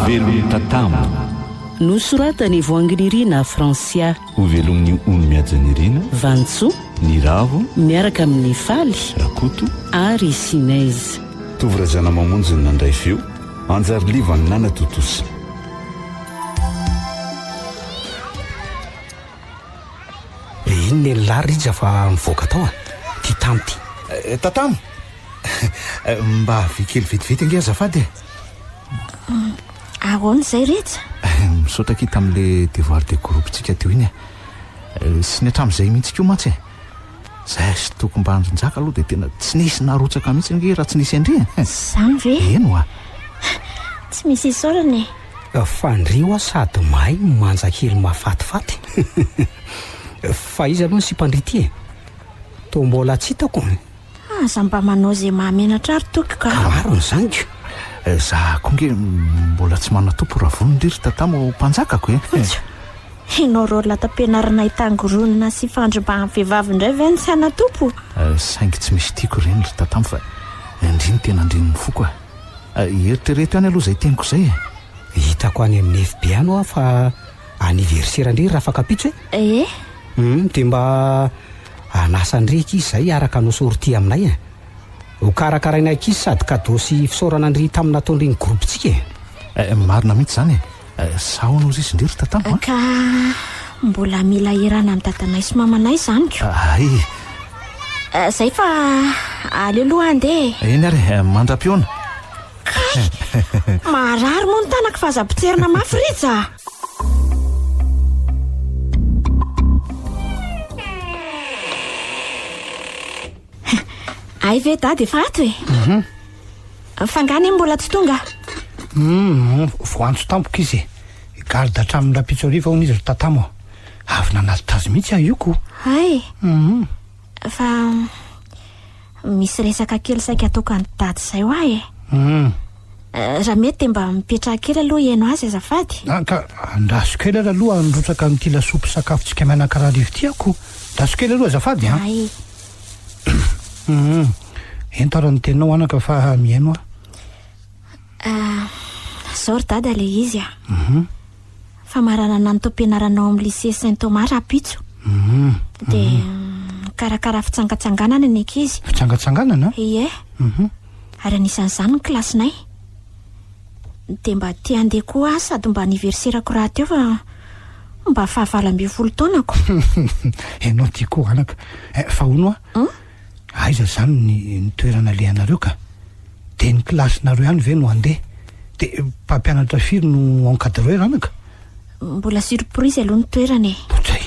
velon'ny tatamo nosoratany voangiririana fransia ho velon'ny ono miajanirina vantso ny ravo miaraka amin'ny faly rakoto ary sinaizy tovorazana mamonjy ny nandray feo anjary livany nana totosa iny ny larija fa mivoaka tao a ty tamo ty tatamo mba vikely vetivety ange azafady ahoana izay rehetra misaotra ki tamin'le devoir de groupetsika teo iny sy ny hatramin'izay mihitsy ko matsy zay sy toko mba andronjaka aloha dia tena tsy nisy narotsaka mihitsy ange raha tsy nisy andria zany ve eno a tsy misy isorany fandrio a sady mahay manjakely mahafatifaty fa izy aloha ny sipandrity to mbola tsy hitako aza mba manao zay mahamenatra ary tokoka marony zany ko za konge mbola tsy manatompo raha vonondriry tatamo mpanjakako inao ro latam-pianarana hitangoronina sy fandrombahan'ny vehivavy indray ve ny sy anatompo saingy tsy misy tiako ireny ry tatamo fa indriny tena andriny mifoko eritrereto ihany aloha zay teniko zay hitako any amin'ny FB ano a fa anniversaire ndry raha fakapitso dia mba anasandreky izy zay araka no sorti aminay ho karakarainaiky izy sady cadeau sy fisaorana andry tamina ataondreny groupetsika marina mihitsy zany sao anao izy indry ry tatamo ka mbola mila irana amin'ny tatanay sy mamanay zany ko ay zay fa aleoloha andeha eny ary mandra-piona kay marary moa ny tanako fa aza-potserina mafy rija ay ve dady efa ato fangany mbola tsy tonga voantso tampoka izy garda hatramin'ny rapitso ariva hony izy ry tatamo avy nanalitazy mihitsy ah ioko ay fa misy resaka kely saika ataoko ny dady zay ho ahy raha mety dia mba mipetraka kely aloha ieno azy azafady ka andraso kely ary aloha androtsaka amin'ity lasopy sakafotsika mianakaraha rivo ty ako ndaso kely aloha azafady ay entara ny tenao anaka fa miaino zao ry dady ale izy fa marana nanotom-pianaranao amin'ny lycée Saint Thomas rapitso dia karakara fitsangatsanganana ny ankizy fitsangatsanganana ie ary anisan'izany ny klasinay dia mba tia andeha koa sady mba anniversairako raha teo fa mba fahavalo-ambin'ny taonako ianao tia koa anaka fa ono aiza zany ny toerana lehanareo ka dia ny klasinareo ihany ve no andeha dia mpampianatra firy no encadreur anaka mbola surprise aloha ny toerana botsay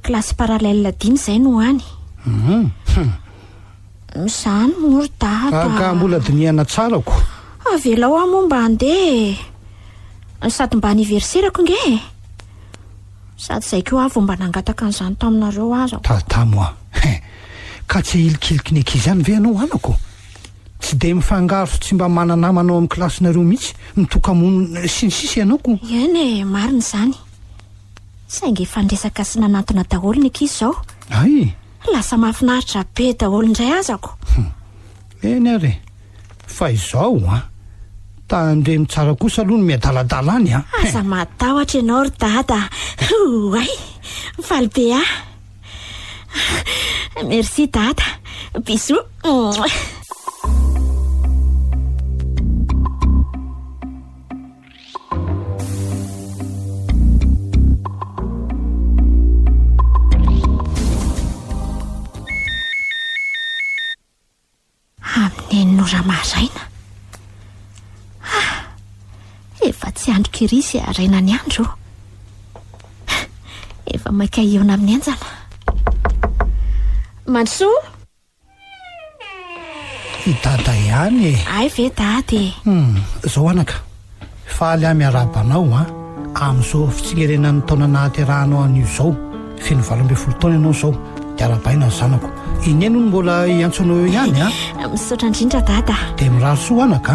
klasy parallèle dimy zay no any zany mory dada ka mbola dinihana tsarako avelao aho moa mba andeha sady mba anniversairako nge sady zay keo avo mba nangataka an'izany taminareo aza tatamo ka tsy ilikiliky ny ankizy ihany ve anao anako tsy dia mifangaro tsy mba mananamanao amin'ny klasinareo mihitsy mitokamono sinisisy ianaoko eny marina zany saingy fandresaka sy nanantona daholo ny ankizy zao ay lasa mahafinaritra be daholo indray azako eny ary fa izao tandre mitsara kosa aloha no miadaladala any aza matahotra ianao ry dada ay mifaly be merci dada bisou amin'ny nora maraina efa tsy andro kirisy araina ny andro efa maika iona amin'ny anjana mandrosoa dada ihany ay ve dady zao anaka faly ahy miarabanao amin'izao fitsingerenany taona nahaterahanao an'io zao feno 12 taona ianao zao dia arabaina ny zanako iny eno no mbola iantsonao eo ihany misaotra indrindra dada dia mirary soa anaka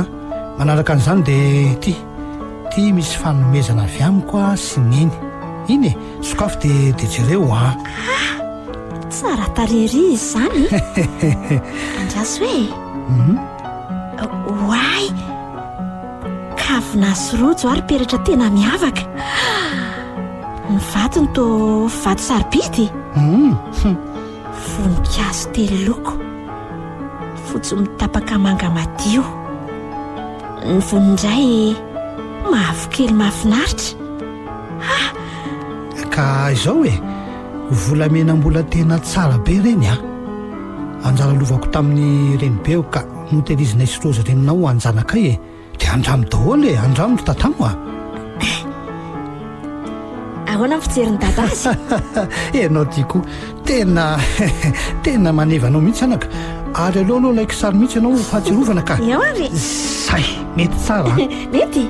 manaraka an'izany dia ty misy fanomezana avy amiko sy neny iny sokafo dia jereo tsara tarery izy zany andraso hoe oay ka vinasy rojo ary peratra tena miavaka. Ny vatony to vato saribity. Voninkazo telo loko, fotsy mitapaka manga madio. Ny vonindray mavokely mahafinaritra. Ka izao volamenam-bola tena tsara be reny anjara lovako tamin'ny renibeo ka noterizinay sy roza reninao anjanakay dia andramo daholo andramo tatamo ahoana fijery dada azy. Enao tiako tena manevanao mihitsy anaka ary aloha aloha laiko sary mihitsy ianao fahatsirovana ka ary say mety tsara mety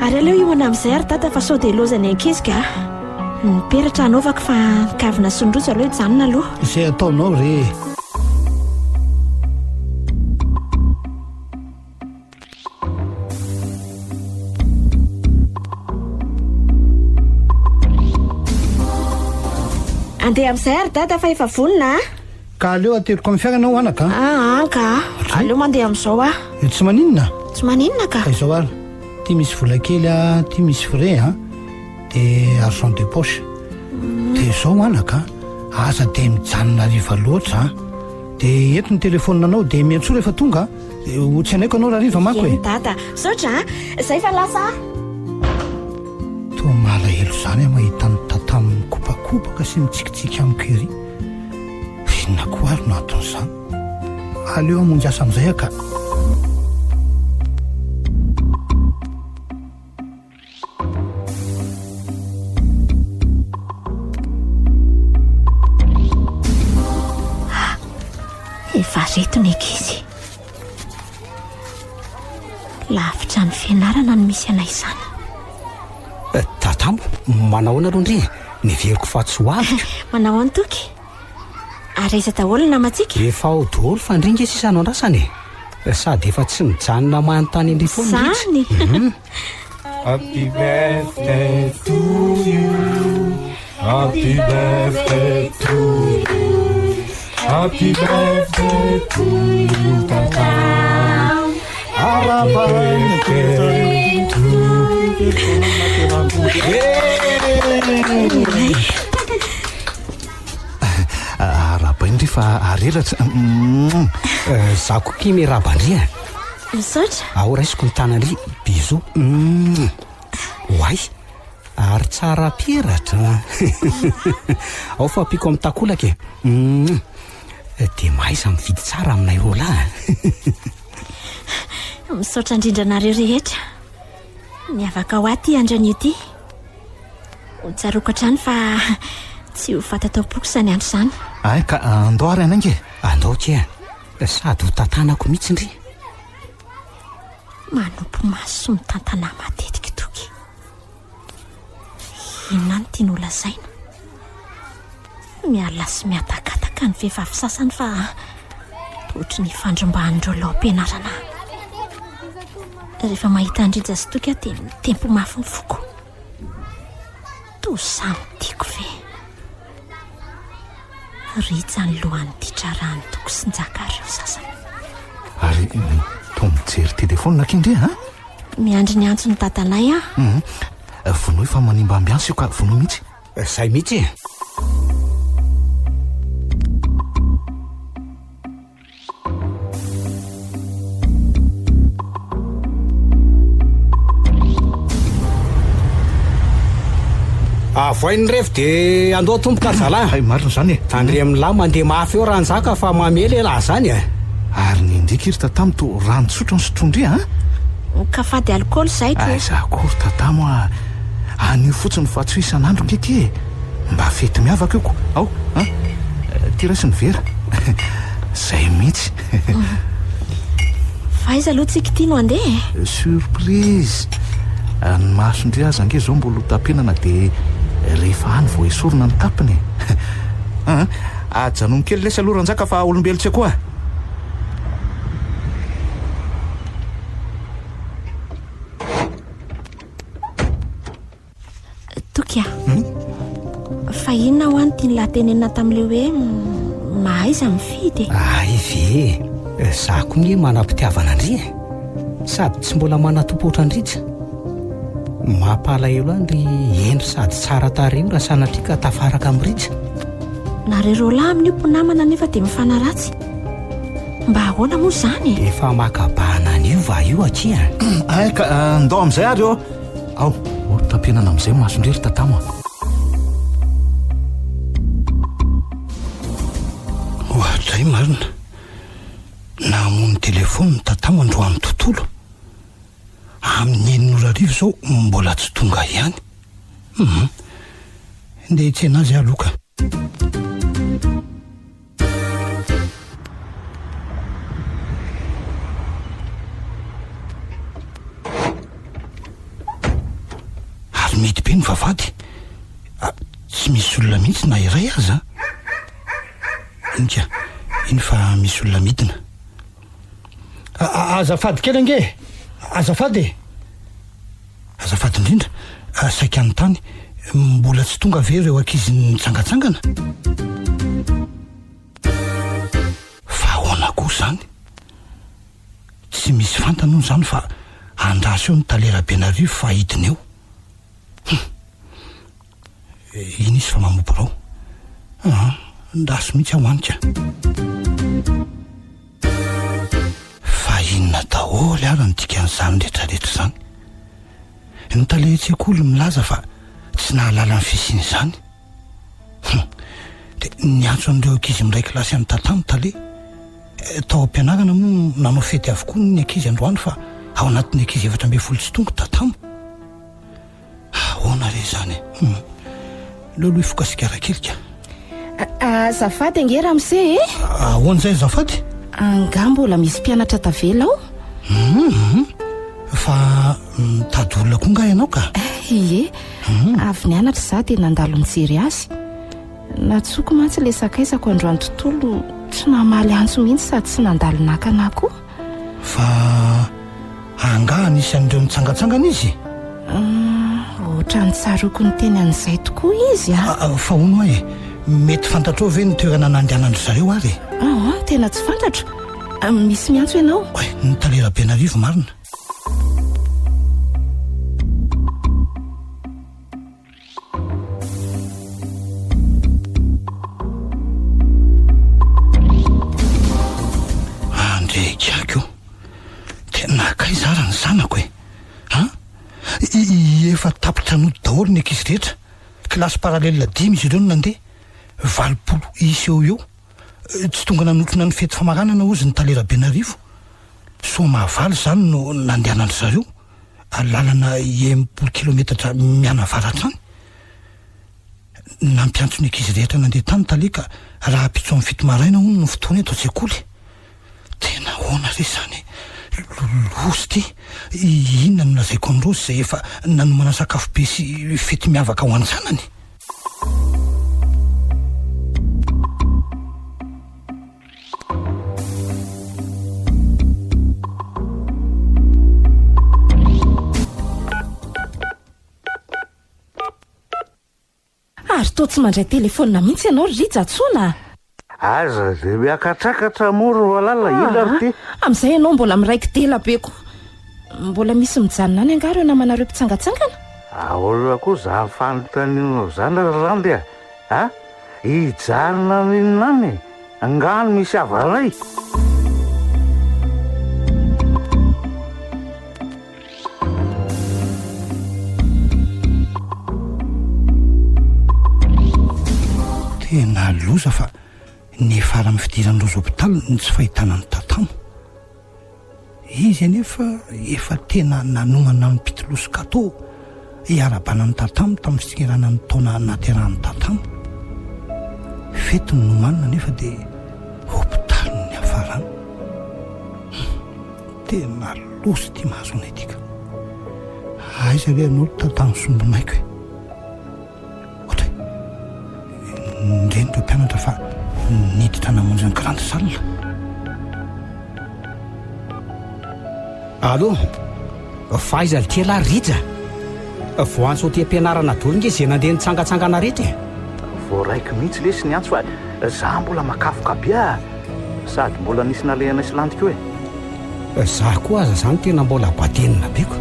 ary aleo ioana amin'izay ary dada fa sao dia lozany ankizy ka ny peratra anaovako fa nikavina sy nyrojo aloha hijanona aloha izay ataonao re. andeha amin'izay ary dada fa efa vonina ka aleo ateriko amin'ny fiainanao anaka ka aleo mandeha amin'izao tsy maninona ka izao ary ty misy vola kely ty misy frais dia argent de poche dia izao anaka aza dia mijanona riva loatra dia eto ny telefônina anao dia miantso rehefa tonga ho tsy anaiko anao raha riva mako dada saotra izay fa lasa toa malahelo zany mahita ny tatamin'ny kopakopaka sy mitsikitsika amiko ery inona koa ary no aton'izany aleo amonjy asa amin'izay aka efa reto ny ankizy lavitra ny fianarana no misy anay izany. Tatamo manao aloha ndre niveriko fa tsy hoaviko manao antoky ary iza daholo namatsika efa ao daholo fa ndringa sisanao andrasany sady efa tsy mijanona manontany andrifona zany Happy birthday to you, happy birthday to you, happy birthday to you, Tata. Happy birthday to you. Rabaindry fa arelatra za koky mirabandria misaotra ao raisiko ny tanandry bizo hoay ary tsara peratra ao fa ampiko amin'ny takolaka dia maiza mividy tsara aminay rola misaotra indrindranareo rehetra niavaka ho aty andran'io ty ho tsaroako hatrany fa tsy ho fatatao-poko izany andro izany ay ka andao ary anange andao kea sady ho tantanako mihitsy ndry manompo maso mitantana matetika toky inona ny tiany holazaina miala sy miatakataka ny vehivavy sasany fa tohatra ny fandrombahan'ireo lao-pianarana rehefa mahita andrija sy toky dia mitempo mafy ny foko tosa nytiako ve ritsa ny lohan'ny titrarany toko sy njakareo sasany ary to mijery telefônina kindre miandry ny antso ny tatanay vonoy fa manimba ambiansy io ka vonoy mihitsy zay mihitsy voainy rehefa dia andao tomboka zala ay marina zany tandre amin'n'lahy mandeha mafy eo raha njaka fa mamely lahy zany ary ny indrika iry tatamo to rano tsotra ny sotrondry kafady alcool zay ay za akory tatamo anio fotsiny fa tsy ho isan'andro keke mba fety miavaka io ko ao ty raisy ny vera zay mihitsy fa izy aloha tsika tia no andeha surprise ny masondry azy ange zao mbola tapenana dia rehefa any vao esorona ny tapiny ajanony kely lesy aloha ranjaka fa olombelotsy koa toky fa inona ho any tiany latenenina tamin'ileo hoe mahaiza mifidy ve za koa ny manam-pitiavana andry sady tsy mbola manatompotra andritra. Mampalahelo andry endry sady tsara tareo raha sanatrika tafaraka amin'nyritra. Nareo lahy amin'ny mponamana nefa dia mifanaratsy. Mba ahoana moa izany? Efa makabahana an'io va io aty a? Aika ndao amin'izay ary eo. Ao, tampenana amin'izay masondrery tatamo. Ohatray marina. Namony telefony ny tatamo androany tontolo. Amin'ny 9:00 zao mbola tsy tonga ihany. Ndeha tsy anazy aloka. Ary mety be ny vavady. Tsy misy olona mihitsy na iray aza. Inka, iny fa misy olona midina. Azafady kely ange. Azafady indrindra. Saika ny tany. Mbola tsy tonga ve ireo ankizy nitsangatsangana? Fa ahoana koa zany? Tsy misy fantana hono zany fa andraso eo ny Talerabenarivo fa hidiny eo. Iny izy fa mamoborao. Ndaso mihitsy aho anika. Fa inona daholo ary ny dikan'izany rehetrarehetra zany. Ny talehan-tsekoly milaza fa tsy nahalala ny fisiny izany. Dia niantso an'ireo ankizy miray kilasy amin'ny tatamo tale. Tao am-pianarana moa nanao fety avokoa ny ankizy androany fa ao anatin'ny ankizy 7 tsy tonga tatamo. Ahoana re zany? Leo ifokasikara kelika. Azafady ange Ramose e? Ahoana izay azafady? Anga mbola misy mpianatra tavela ao? Fa mitady olona koa nga ianao ka? Ie, avy nianatra za dia nandalo mijery azy. Natsoko mantsy ilay sakaizako androany tontolo tsy namaly antso mihitsy sady tsy nandalo nakana koa. Fa anga anisan'ireo nitsangatsangana izy? Ohatra ny tsaroko ny teny an'izay tokoa izy fa hono e, mety fantatrao ve ny toerana nandehanandry zareo ary? Tena tsy fantatra. Misy miantso ianao? Ny Talerabenarivo marina. Andrekako tena kaizara ny zanako e. Efa tapitra nody daholo ny ankizy rehetra. Kilasy paralelina 10 izy ireo no nandeha. 20 isy eo. Tsy tonga nanotrona ny fety famaranana ozy ny Talerabenarivo. So mahavaly zany no nandehanandry zareo. Lalana 10 kilometatra miana avaratrany. Nampiantso ny ankizy rehetra nandeha tany taleka raha apitso amin'ny fito maraina hono ny fotoana eto an-tsekoly. Tena hoana re zany. Losy ty. Inona no lazaiko an'irosy izay efa nanomana sakafo be sy fety miavaka ho an-tsanany. Ary toa tsy mandray telefônina mihitsy ianao Rijatsona. Aza zay miakatrakatra moro valala ila ry ty. Amin'izay ianao mbola miraiki dela beko. Mbola misy mijanona any angareo namanareo mpitsangatsangana? Olona koa za fanontanianao zany randy a. Hijanona ninany angano misy avaray. Tena loza fa nefara amin'ny fidiran'ireo hôpitaly ny tsy fahitana ny tatamo. Izy anefa efa tena nanomana ny pitolosokato hiarabana ny tatamo tamin'ny fitsingerana ny taona naterahany tatamo. Fety ny nomanina nefa dia hôpitaly ny hafarana. Tena loza ty mahazo anay tika. Aiza ve an'olo tatamo sombonaiko e. Ndreny ireo mpianatra fa niditra namonjy ny grande salle. Allo, faiza tela Rija. Voantso ty ampianarana daholo nge izay nandeha nitsangatsangana rehetra. Vao raiky mihitsy lesy ny antso fa za mbola makafoka be sady mbola nisy nalehana sy lantika hoe. Za koa aza zany tena mbola batenina beko.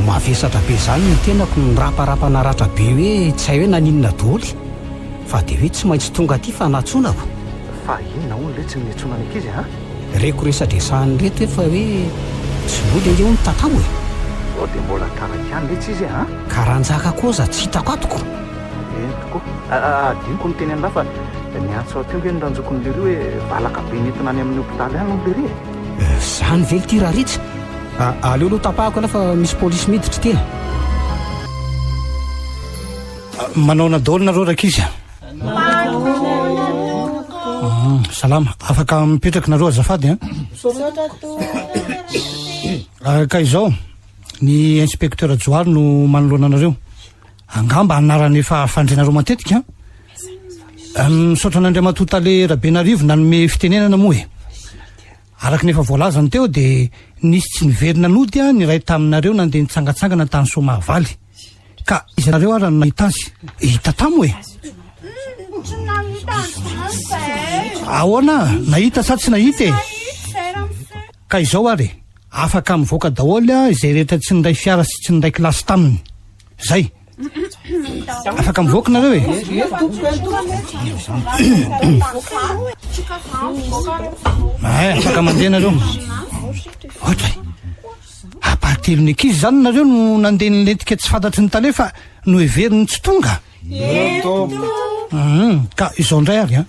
Mavesatra be zany ny tenako niraparapana ratra be hoe tsy hay hoe naninona daholo, fa dia hoe tsy maintsy tonga aty fa natsonako. Fa inona hono le tsy niantsona ny ankizy a? Reko resadresahany reto hoe fa hoe tsy voly ange ho ny tatamo e. Sao dia mbola taraka ihany le tsy izy a? Karanjaka koa za tsy hitako atoko. Tokoa diniko ny teny an'la fa niantso teo ve noranjokon'lerio hoe valaka be nentina any amin'ny hopitaly any no lery e. Zany ve ty raha ritsy? Aleoloha tapahako aloha fa misy polisy miditra tena. Manao nadaholo nareo rakizy salama, afaka mipetraka nareo azafady ka izao ny inspecteur Joary no manoloana anareo. Angamba anarany efa fandrenareo matetika misaotra n'Andriamatotale Rabenarivo nanome fitenenana moa e. Araka nefa voalazany teo dia nisy tsy niverina nody ny ray taminareo nandeha nitsangatsangana tany Somavaly, ka izy nareo ara nahita azy hita tamo e. Ahoana nahita sa tsy nahita e? Ka izao ary afaka mivoaka daholo izay rehetra tsy niray fiara sy tsy niray kilasy taminy. Zay afaka mivoaka nareo e. Afaka mandeha nareo. Ohatra apahatelony ankizy zany nareo no nandeha nilentika tsy fantatry ny talefa no heveriny tsy tonga. Ka izao ndray ary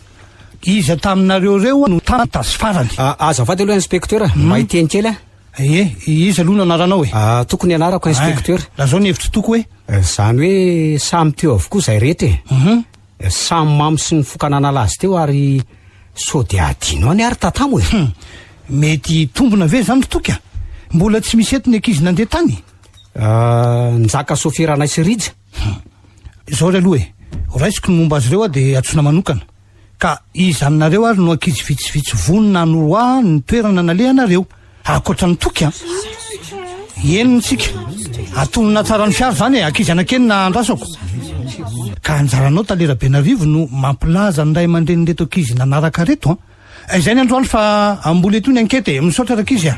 izy taminareo reo no tasy farany. Azafady aloha inspecteur, mahiteny kely a. Izy aloha no anaranao e. Tokony anarako inspecteur. Raha zao ny hevitra toko hoe zany hoe samy teo avokoa zay rehetra e. Samy mamy sy ny fokanana azy teo ary sao dia adino any ary tatamo e. Mety tombona ve zany toka? Mbola tsy misy etiny ankizy nandeha tany. Njaka soferanay sy rija. Izao ry aloha e, raisiko ny momba azy reo dia atsona manokana, ka izy aminareo ary no ankizy vitsivitsy vonona noroa ny toerana nalehanareo akoatra ny toky enitsika atonona tsara ny fiara zany e. Ankizy anakenina andrasako ka anjaranao Tale Rabenarivo no mampilaza ny ray aman-dreny reto ankizy nanaraka reto izay ny androany fa ambola eto ny ankety misaotra rakizy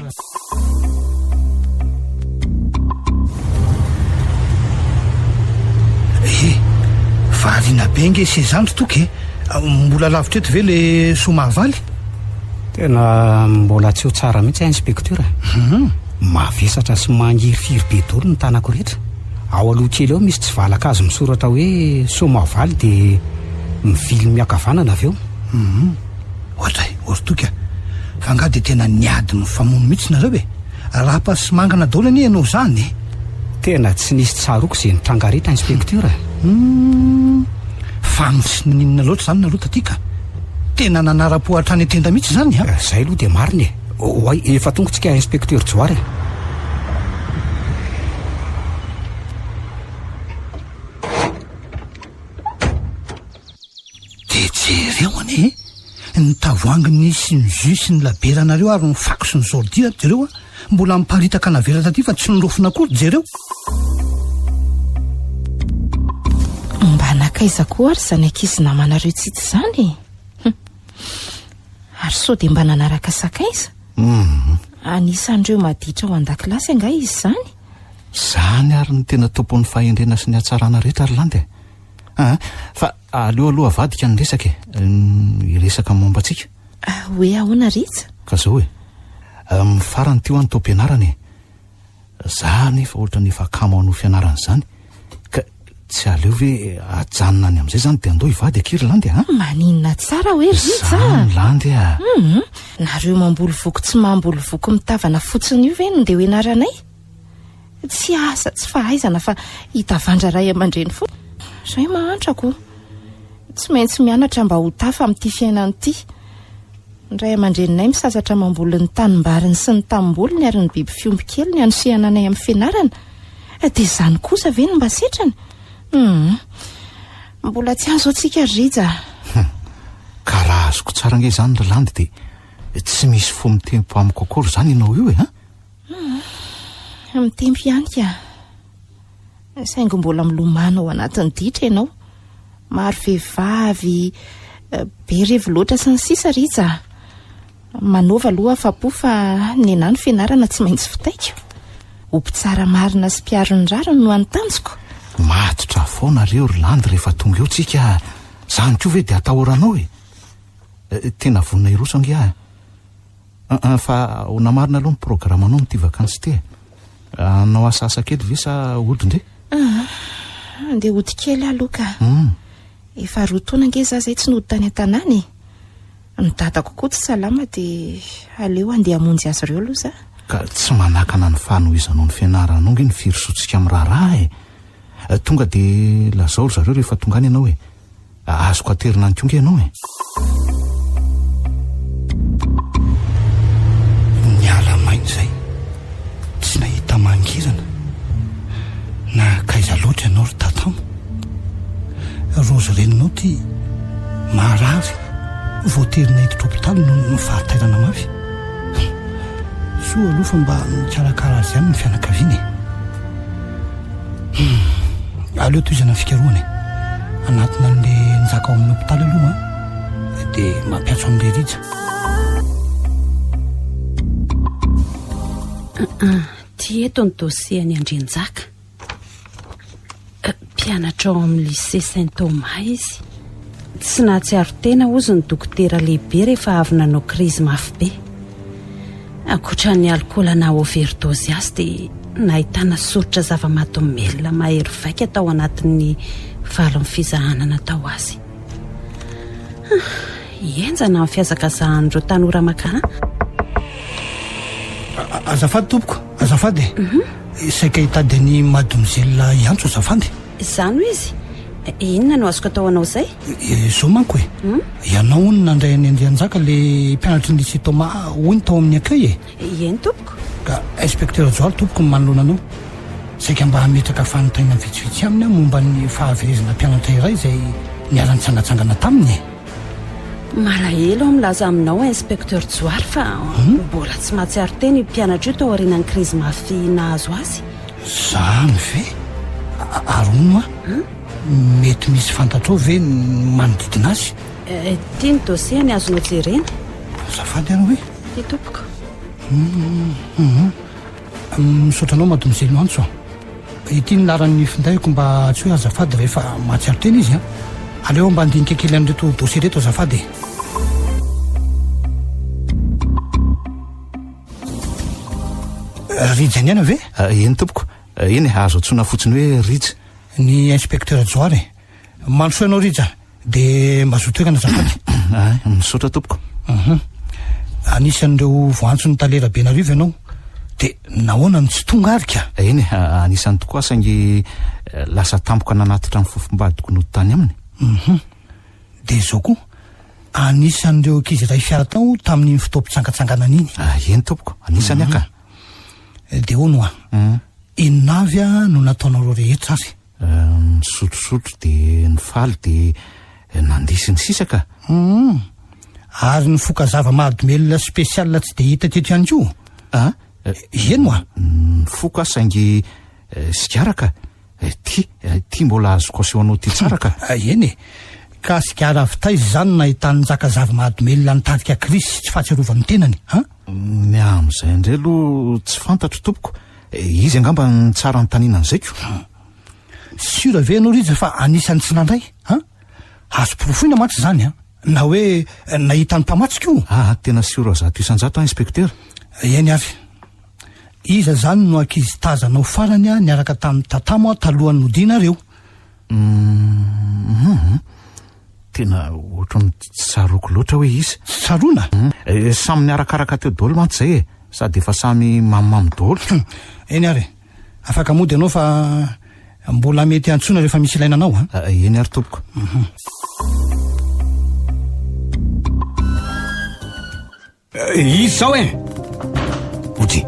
variana be nge sezandro toky mbola lavitra eto ve le Somavaly? Tena mbola tsy ho tsara mihitsy inspecteur. Mavesatra sy mangirifiry be dolo ny tanako rehetra. Ao aloha kely eo misy tsy valaka azy misoratra hoe Somavaly dia mivily miakavanana avy eo. Ohatra toka fa nga dia tena niady ny famono mihitsy nareo e. Raha pa sy mangana daholo anie ianao zany. Tena tsy nisy tsaroko izay nitranga rehetra inspecteur. Fa sy ninona loatra zany nareo tatika. Tena nanara-pohatra any an-tenda mihitsy zany zay aloha dia mariny e. Oay efa tongotsika inspecteur Joary. Dia jereo anie ny tavoanginy sy ny jus sy ny laberanareo ary ny fako sy ny zordia jereo mbola miparitaka navera taty fa tsy nirofona akory jereo. Mba nakaiza koa ary zany ankizy namanareo tsitsy zany ary sao dia mba nanaraka sakaiza. Anisan'ireo maditra ao an-dakilasy anga izy zany. Zany ary ny tena tompon'ny fahendrena sy ny hatsarana rehetra ary landy fa aloha avadika ny resaka iresaka mombantsika hoe ahoana ritsa ka zao hoe mifarany teo any tao am-pianarany za nefa ohatra nefa kamo ano fianarana zany ka tsy aleo ve ajanona any amin'izay zany dia andao hivady akiry landy maninona tsara hoe ritsa landy nareo mamboly voko tsy mamboly voko mitavana fotsiny io ve no dia ho enaranay tsy asa tsy fahaizana fa hitavandra ray aman-dreny fo zay mahantrako tsy maintsy mianatra mba ho tafa amin'ity fiainany ity. Ny ray aman-dreninay misasatra mamboly ny tanimbariny sy ny tamboliny ary ny biby fiomby kely ny anosehana anay amin'ny fianarana dia zany kosa ve no mba setrany. Mbola tsy azo atsika rija. Ka raha azoko tsara nge zany ry landy dia tsy misy fo mitempo amiko akory zany ianao io mitempo ihany ka saingy mbola milomana ao anatin'ny ditra ianao. Maro vehivavy be revo loatra sy ny sisa rija. manova aloha afa-po fa ny ana ny fianarana tsy maintsy fitaiko. Ompy tsara marina sy mpiarony rariny no antanjoko. Matotra foanareo Rolandy rehefa tonga eo tsika zany ko ve dia atahoranao e. Tena vonina iroso angia fa ho namarina aloha ny programanao nyty vakansy ty. Anao asasa kely ve sa ody ndre? Andeha ody kely aloha ka. Efa roa taona ange za zay tsy nody tany an-tanàna e. Ny dadako koa tsy salama dia aleo andeha hamonjy azy ireo aloha za. Ka tsy manakana ny fanohizanao ny fianaranao nge ny firosotsika amin'ny raharaha e. Tonga dia lazao zareo rehefa tonga any ianao e. Azoko aterina any konge ianao e. Niala mainy zay tsy nahita mangirana na kaiza loatra ianao ry tatamo. Rozy reninao ty marary voaterina hiditra hopitaly no fahatairana mafy. Soa aloha fa mba mikarakara azy ihany ny fianakaviana e. Aleo toizana ny fikaroana e. Anatina n'le njaka ao amin'ny hopitaly aloha dia mampiatso amin'le rija. Ty eto ny dosiany Andrinjaka. Mpianatra ao amin'ny lycée Saint-Thomas izy. Tsy nahatsiaro tena ozy ny dokotera lehibe rehefa avy nanao krizy mafy be. Ankoatra ny alkôla na overdose azy dia nahitana soritra zava-mahadomelina mahery vaika tao anatin'ny valon'ny fizahanana tao azy. Ienjana amin'ny fiazakazahan'ireo tanora makana. Azafady tompoko, azafady e. Saika hitady ny mademoiselle Iantso azafady. Izany ho izy. Inona no azoko atao anao zay? Zao manko e. Ianao hono nandray any Andrianjaka le mpianatry ny lycée Thomas hoy ny tao amin'ny akay e. Eny tompoko. Ka inspecteur Joal tompoko ny manoloana anao. Saika mba hametraka fanontaniana vitsivitsy aminy momba ny fahaverezana mpianatra iray izay niala nitsangatsangana taminy e. Malahelo milaza aminao inspecteur Joal fa mbola tsy mahatsiaro teny mpianatra io tao aorianan'ny krizy mafy nahazo azy. Zany ve? Arono mety misy fantatrao ve manodidina azy? Tia ny dossier ny azonao jerena. Azafady ianao hoe? Ty tompoko. Misaotranao mademoiselle Iantso. Ity ny laran'ny findaiko mba tsy hoe azafady rehefa mahatsiaro tena izy. Aleo mba andinika kely an'ireto dossier reto azafady. Rija ny ana ve? Eny tompoko. Eny azo antsona fotsiny hoe rija. Ny inspecteur Joary manosoa ianao rija dia mazotoekana azafady. Misaotra tompoko. Anisan'ireo voantso ny talera be narivo ianao dia nahoana ny tsy tonga arika? Eny anisan'ny tokoa saingy lasa tampoka nanatitra ny fofombadiko no tany aminy. Dia izao koa anisan'ireo ankizy iray fiaratao tamin'ny fotoam-pitsangatsanganana iny. Eny tompoko, anisany aka. Dia hono inona avy no nataonareo rehetra azy? Sotrosotro dia nifaly dia nandisy ny sisaka. Ary ny fokazava mahadomelina spesiala tsy dia hita teto ihany koa. Eno ny foka saingy sikaraka ty mbola azoko aseho anao ty tsaraka. Eny e, ka sikara avitaizy zany nahitany njaka zava-mahadomelina nitarika krisy sy tsy fahatsiarovany tenany. Ny amin'izay indray aloha tsy fantatro tompoko. Izy angamba ny tsara ny tanina an'izayko. Sura ve ianao rija fa anisan'ny tsy nandray? Azo porofoina mantsy zany na hoe nahita ny mpamatsika io. Tena siora zato isan-jato inspecteur. Eny ary iza zany no ankizy tazanao farany niaraka tamin'ny tatamo talohan'ny nodinareo? Tena ohatrany tsaroko loatra hoe izy. Tsaroana? Samy niarakaraka teo daholo mantsy zay e, sady efa samy mamimamy daholo. Eny ary afaka mody ianao fa mbola mety antsona rehefa misy ilaina anao. Eny ary tompoko. Izy zao e ody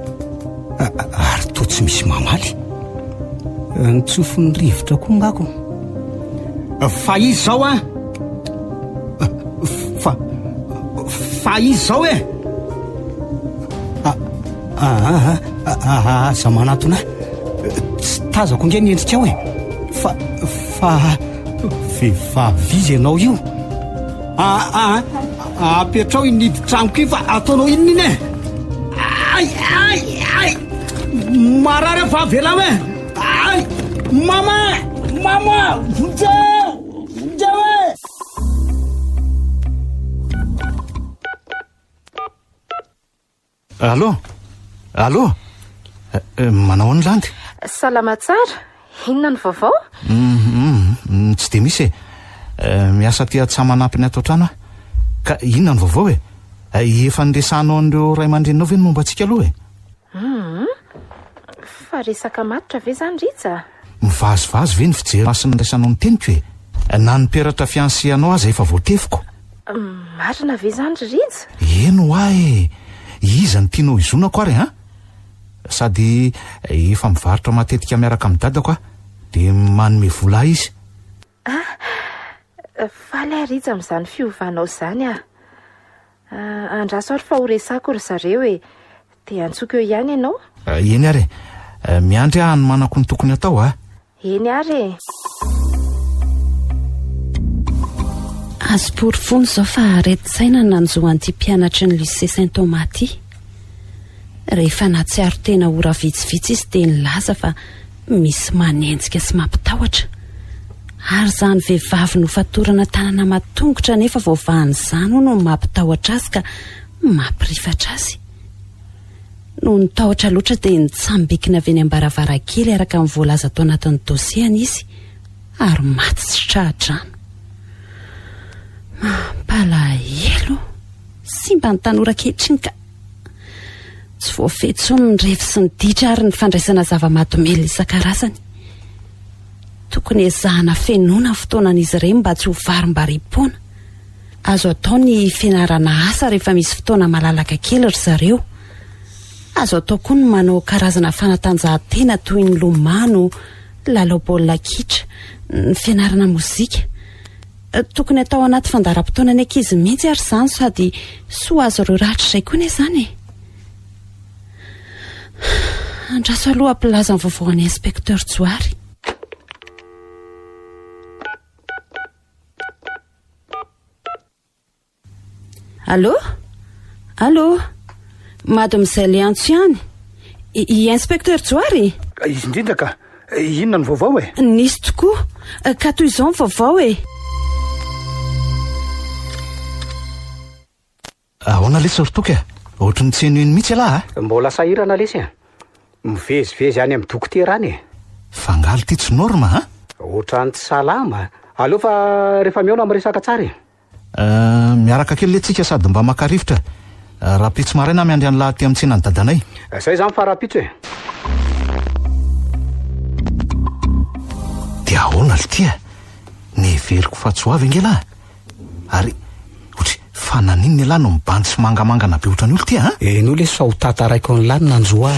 ary to tsy misy mamaly nitsofony rivotra koa ngako fa izy zao fa izy zao e za manatona tsy tazako nge ny endrika ao e fa vehivavy izy ianao io apetrao iniditranoko io fa ataonao inona iny e ay marary fa velama ay mama vonjeo e allo manao any landy salama tsara inona ny vaovao tsy de misy miasa ty tsy manampiny ato trano ka inona ny vaovao e efa niresanao an'ireo ray aman-dreninao ve ny momba antsika aloha fa resaka matitra ve zany ritsa mivazivazy ve ny fijery masy niraisanao ny teniko e na niperatra fiansy anao aza efa voatefiko marina ve zany ritsa eno ahy iza ny tianao izonako ary sady efa mivarotra matetika miaraka amin'ny dadako de manome vola izy faly ritsa amin'izany fiovanao zany andraso ary fa ho resako ry zareo e de antsoko eo ihany ianao eny ary miandry ahany manako ny tokony atao eny ary azo porifono zao fa reti-tsaina nanjoan'ity mpianatry ny lycée Saint-Thomas ty rehefa natsiaro tena ora vitsivitsy izy de nilaza fa misy manenjika sy mampitahotra ary zany vehivavy nofatorana tanana matongotra nefa vaovahany zany no mampitahotra azy ka mampirifatra azy no nitahotra loatra de nitsambikina avy eny ambaravarakely araka amin'ny voalaza tao anatin'ny dosiany izy ary maty tsy trahadrano mampalahelo sy mba ny tanora kehitriny ka tsy voafetsony ny revi sy ny ditra ary ny fandraisana zava-matomely isan-karazany tokony ezahana fenona fotoanan'izy ireny mba tsy ho varim-barimpona azo atao ny fianarana asa rehefa misy fotoana malalaka kely ry zareo azo atao koa ny manao karazana fanatanjahantena toy ny lomano lalao baolina kitra ny fianarana mozika tokony atao anaty fandaram-potoana ny ankizy mihitsy ary zany sady soa azo ireo rahatra izay koa ne zany andraso aloha ampilaza ny vaovao any inspecteur Joary allo mademoiselle Antso ihany i inspecteur Joary izy indrindra ka inona ny vaovao e nisy tokoa ka toy izao ny vaovao ahoana lesy soritoky ohatry ny tseno eny mihitsy alahy mbola sahirana lesy mivezivezy any amin'ny dokotera any fangaly ty tsy norma ohatrany tsy salama aleo fa rehefa miaona amin'ny resaka tsara miaraka kely letsika sady mba makarivotra raha-pitso maraina miandry any lahy ty amin'ny tsenany dadanay zay zany fa raha-pitso de ahoana ly tya neveriko fa tsy ho avy angelahy ary otry fa naniny ny lahy no mibandy sy mangamangana be otrany olo ty eno le sao tataraiko ny lany nanjoa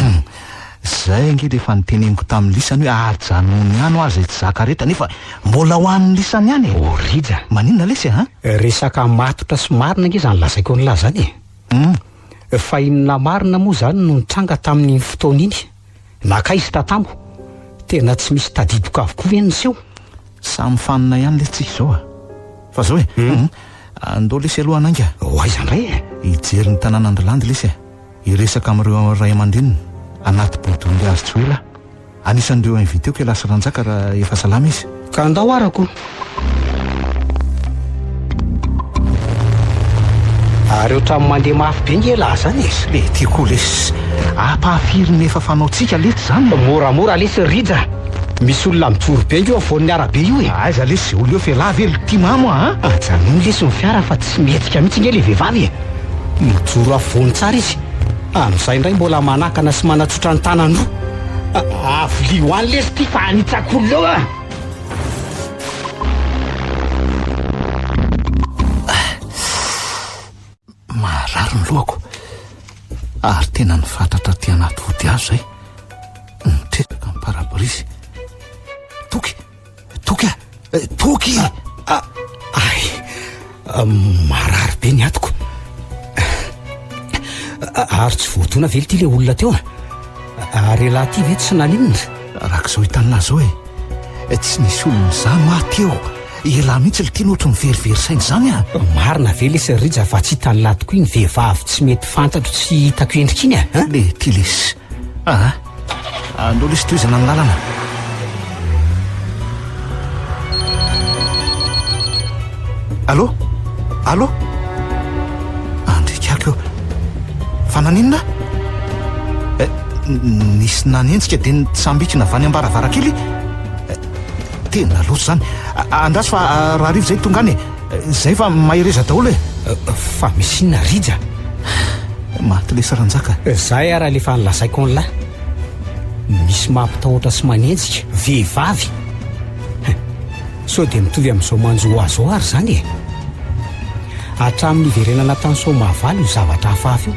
zay ange rehefa niteneniko tamin'ny lisany hoe ajanony any azy tsy zaka rehetra nefa mbola ho an'ny lisany any orija maninona lesy resaka matotra sy marina nge zany lazaiko ny lahy zany fa inona marina moa zany no nitranga tamin'ny fotoana iny nakaizy tatambo tena tsy misy tadidoka avokoa ve niseho samy fanina ihany letsika zao fa zao andao lesy aloha ananga aiza ndray hijery ny tanàna androlandy lesy iresaka amin'ireo ray aman-dreniny anaty bodon'le azy tsy hoela anisan'ireo invité ko lasa ranjaka raha efa salama izy ka andao arako ary ohatramy mandeha mafy be nge lahy zany izy le tiako lesy ampahafiry nefa fanaotsika letsy zany moramora lesy rija misy olona mijoro be nge eo avoan'ny arabe io aiza lesy olo eo fialahy velo ty mamo ajanony lesy ny fiara fa tsy metsika mihitsy nge le vehivavy mijoro avoany tsara izy amin'izay indray mbola manakana sy manatsotra ny tanandroa avoli ho any lesy ty fa anitsak'olona eo marary ny lohako ary tena ny fatatra ty anaty vody azo zay nitresaka ny parabrisy toky ay marary be ny atoko ary tsy voatona vely ty le olona teo ary lahy ty ve tsy naninona rak'izao hitanina zao tsy nisy olony za maty eo elahy mihitsy le tiana ohatry miverivery sainy zany a. Marina ve le serija fa tsy hitany lahy tokoa iny vehivavy tsy mety fantatro tsy hitako endrika iny a le ty lesy andao lesy toizana ny lalana. Allô allô andrikako eo fa naninona nisy nanentsika dia sambikina avany ambaravarakely tena loatra zany andraso fa raha rivo zay tonga any zay fa mahireza daholo fa misy inona rija maty le saranjaka zay araha lefa nylazaiko an'lahy misy mampitahoatra sy manenjika vehivavy so dia mitovy amin'izao manjo azo ary zany hatramin'ny iverenana tany somavaly io zavatra hafahafa io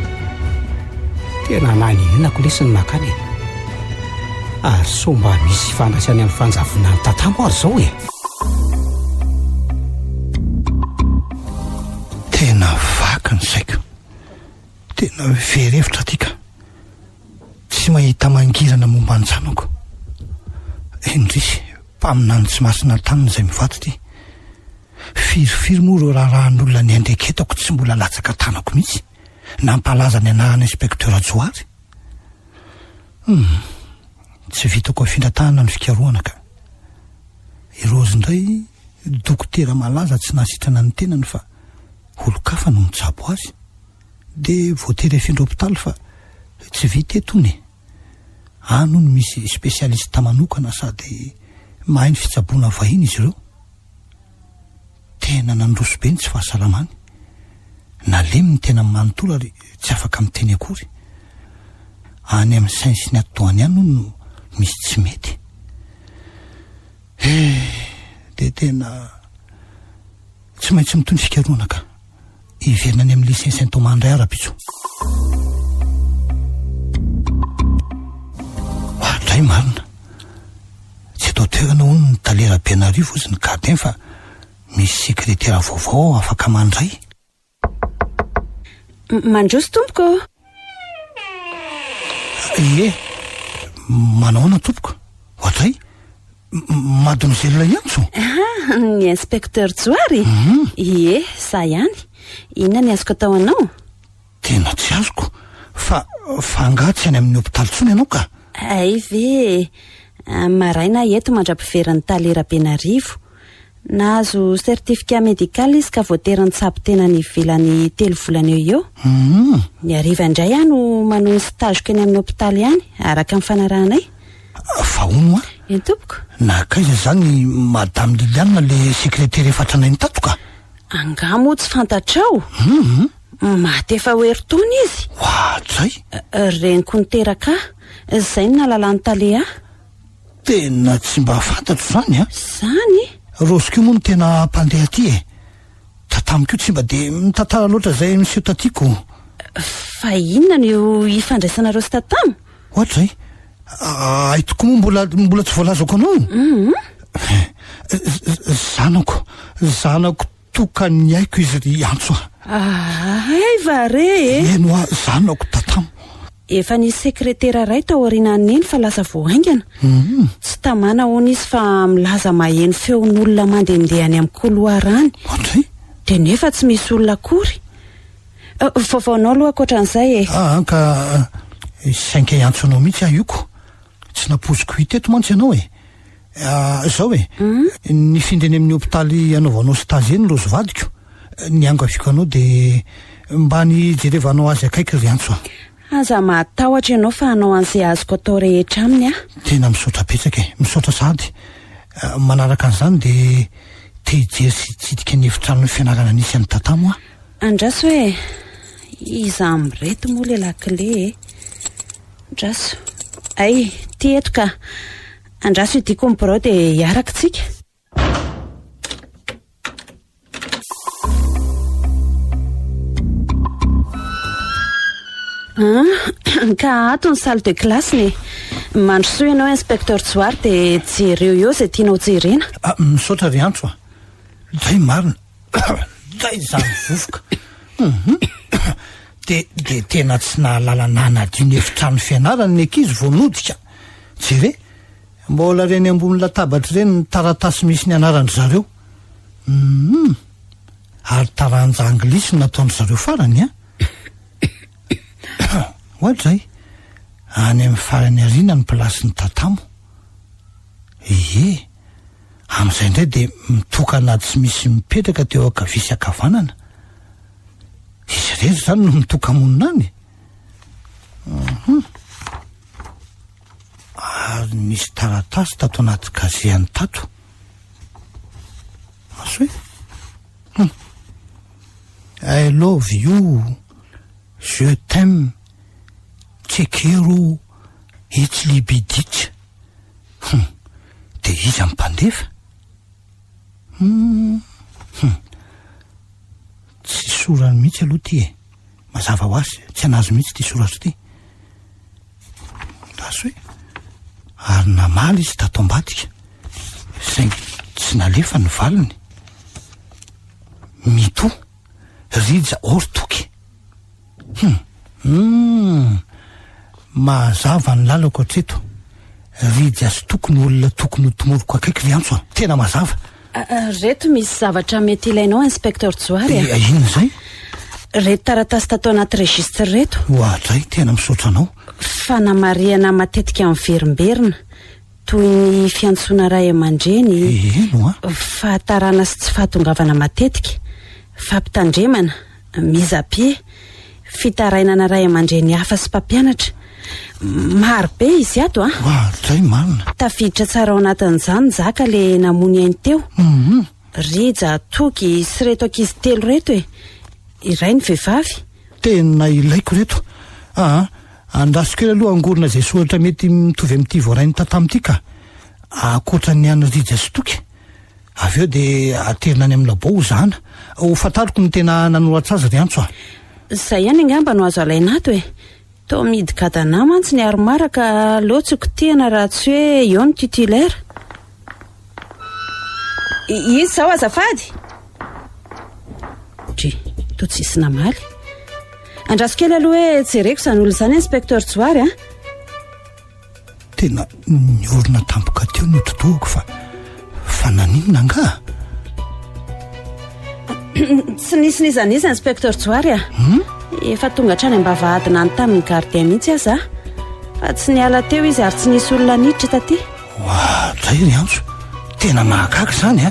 tena naninenako lesiny nakany ary so mba misy fandraisany amin'ny fanjavona ny tatamo ary zao tena vaka ny saiko tena verevitra tika tsy mahita mangirana momba ny janako indrisy mpaminany tsy masina taniny izay mivato ty firifiry moa ro raharahan'olona ny andreketako tsy mbola latsaka tanako mihitsy nampalaza ny anarany inspekteur Joary tsy vitako afindratahana ny fikaroana ka irozy indray dokotera malaza tsy nahasitrana ny tenany fa olo-kafa no mitsabo azy dia voatery afindra hopitaly fa tsy vita etony ano no misy spesialista manokana sady mahay ny fitsaboana vahiny izy ireo tena nandroso be ny tsy fahasalamany nalemy ny tena manontolo ary tsy afaka miteny akory any amin'ny sainsy ny atoany ihany no misy tsy mety dia tena tsy maintsy mitony fikaroana ka iverina any amin'ny lycée Saint-Thomas indray ara-pitso ahdray marina tsy atao toerana hono ny talera-Benarivo ozy ny gardien fa misy sekretera vaovao afaka mandray mandroso tompoko manaona tompoko ohatray mademoiselle Iantso ny inspekteur Joary za ihany inona ny azoko atao anao tena tsy azoko fa angatsy any amin'ny hopitaly tsony ianao ka ay ve maraina eto mandra-piveran'ny talera-Benarivo nahazo certificat médical izy ka voaterany tsabo tena ny ivelany 3 volana eo ny ariva indray no manao ny stageko eny amin'ny hopitaly ihany araka amin'ny fanarahanay fa ono tompoko nakaiza zany madame Liliane le sekretera efatranay ny tato ka angamo tsy fantatrao maty efa hoeritony izy ohatray reniko niteraka zay no nalalany talea tena tsy mba fantatro zany zany rosiko moa no tena mpandeha aty tatamiko io tsy mba dia mitantara loatra zay miseho tatiko fa inona no ifandraisanareo sy tatamo ohatray aitoko moa mbola tsy voalazako anao zanako tokany aiko izy ry Antso ay vare eno zanako tatamo efa nisy sekretera ray tao aorianan'iny fa lasa voaingana tsy tamana hoana izy fa milaza maheno feon'olona mandendehany amin'ny koloarany dia nefa tsy misy olona akory vaovaonao aloha akoatran'izay ka sainka Iantso anao mihitsy ioko tsy napoziko hita eto mantsy ianao zao ny findreny amin'ny hopitaly anaovanao stage eny lozo vadiko ny angaviko anao dia mba ny jerevanao azy akaiky ry Iantso aza mahatahotra ianao fa hanao an'izay azoko atao rehetra aminy tena misaotra betsaka misaotra sady manaraka an'izany dia tehijery sy tsidika ny efitrano ny fianarana nisy amin'ny tatamo andraso hoe iza mireto moa le lakile andraso ay ty eto ka andraso idiko ny birao dia hiaraka tsika ka ato ny salle de classe ny mandrosoa ianao inspekteur Joary dia jereo eo izay tianao jerena misaotra ry Antso zay marina zay zany vovoka dia tena tsy nahalala nanadio ny efitrano fianarany ny ankizy voanodika jere mbola reny ambony latabatra ireny ny taratasy misy ny anaran-dry zareo Ary taranja anglisy nataony zareo farany ohatr' zay any amin'ny farany ariana ny plasy ny tatamo. Amin'izay indray dia mitokana tsy misy mipetraka teo akavisy akavanana. Izy rehetra zany no mitoka-monina any. Ary misy taratasy tato anaty gazehany tato. Aso hoe I love you, je t'aime, tsekero, it's libiditra. De izy amin'ny mpandefa. Tsy sorany mihitsy aloha ty mazava ho azy tsy anazy mihitsy ty soratra ty. Aso hoe ary namaly izy tato ambadika zay tsy nalefa ny valiny. Mito rija ortoky. Mazava ny lalako hatreto. Rija sy tokony olona tokony ho tomoroko akaiky ry antso tena mazava. Reto misy zavatra mety ilainao inspecteur Tsoary. Inona zay? Reto taratasy tato anaty registre reto. Ohatray tena misaotra anao. Fanamariana matetika amin'ny verimberina toy ny fiantsoana ray aman-dreny, fahatarana sy tsy fahatongavana matetika, fampitandremana, mizapie, fitarainana ray aman-dreny hafa sy mpampianatra. Maro be izy ato Ohatray marina. Tafiditra tsara ao anatin'izany zaka le namony ainy teo. Rija, toky sy reto ankizy telo reto iray ny vehivavy. Tena ilaiko reto. Andasiko ela aloha angorona zay soratra mety mitovy amin'ity voarainy tatamity ka akoatra ny any rija sy toky. Avy eo dia aterina any amin'ny labao zana. Ho fantariko ny tena nanoratra azy ry antso Zay ihany angamba no azo alainato Tao midy-gadana mantsy ny aromaraka loatsoko tiana raha tsy hoe eo ny titulaire. Izy zao azafady. To tsisy namaly. Andrasikely aloha hoe jereko zany olo zany inspecteur Tsoary Tena niorona tampoka teo ny totoako fa naninona nga? Tsy nisy nizaniza inspecteur Tsoary Efa tonga hatrany ambavahadina any tamin'ny gardien mihitsy aza fa tsy niala teo izy ary tsy nisy olona niditra taty. Zay ry antso. Tena mahagaga zany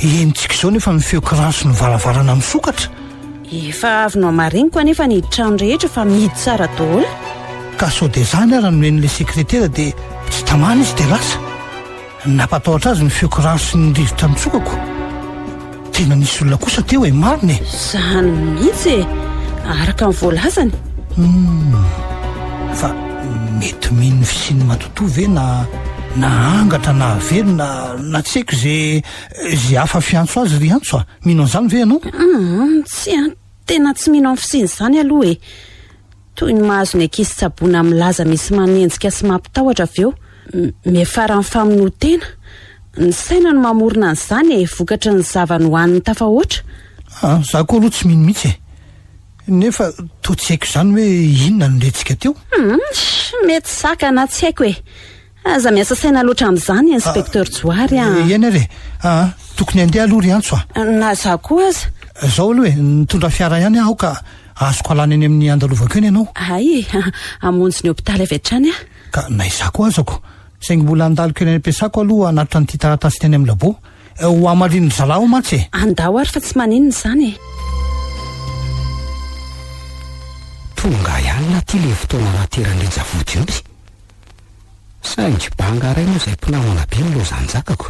Enitsika izao nefa mifeoko rano sy ny varavarana misokatra. Efa avinao mariniko anefa ny trano rehetra fa midy tsara daholo. Ka sao de zany raha nomen'le sekretera dia tsy tamana izy dia lasa. Napatahotra azy ny feko rano sy ny rivotra mitsokako. Tena nisy olona kosa teo marina Zany mihitsy araka ny voalazany. Fa mety mino fisiny matoto ve na angatra na velona na tsy haiko zay hafa fiantso azy ry antso mino an'izany ve ianao? Tsy tena tsy mino amin'ny fisiny zany aloha toy ny mahazo ny ankizy tsaboana milaza misy manenjika sy mampitahotra avy eo miafara amin'ny famonotena ny saina no mamorona an'izany vokatra ny zavany hoaniny tafahoatra. Za koa aloha tsy mino mihitsy nefa to tsy haiko izany hoe inona no retsika teo. Mety saka na tsy haiko aza miasa saina loatra amin'izany inspecteur Tsoary Iany re tokony andeha aloha ry antso na za koa aza. Zao aloha nitondra fiara ihany aho ka azoko alana eny amin'ny andalovako eny ianao. Amonjy ny hopitaly avy hatrany ka na iza koa azako saingy mbola andaloko eny ampiasako aloha anatitra nyity taratasy teny amin'ny labo ho amariny zalaho matsy andao ary fa tsy maninona zany Tonga ihany na ty le fotoana naterany javoty io saingy banga ray moa zay mpinamana be milo zany zakako.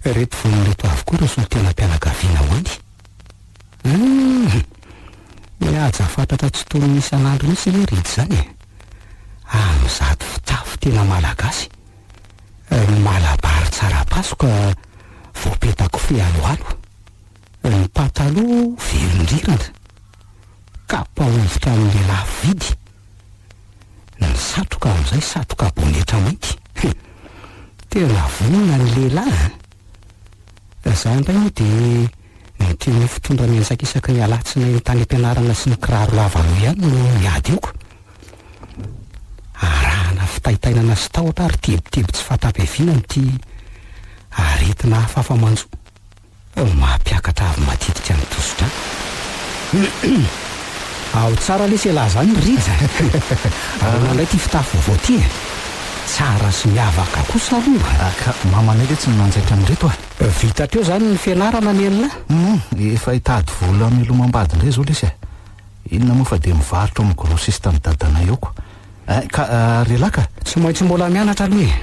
Reto vonoreto avokoa ireo solotena mpianakaviana hoany. Mihaja fantatra tsy tony misy an'andro misy le redy zany Amizady fitafy tena malagasy malabary tsara pasoka voapetako fealoalo ny pataloha velondrirana kapa ovitra amin'ny lafo vidy ny satroka amin'izay satroka bonetra mainty tena vonona ny lehilahy za indray moa dia ny fitondra miensakisaka ny alatsina ny tany ampianarana sy ny kiraro lavano ihany no miady eoko arahana fitaitainana sy tahotra ary tebotebo tsy fatapeviana nyty aretina fafamanjo mampiakatra avy matidika ny tosotra ao tsara le sela zany riza aranandray ty fitafy vao ty tsara sy miavaka kosa aloha ka mamanay le tsy nanjaitra amin'reto vita teo zany ny fianarana ny elona efa hitady vola milomambady indray zao lesy inona moa fa dia mivarotra amin'ny grossiste ny dadana eo ko ka relaka tsy maintsy mbola mianatra aloha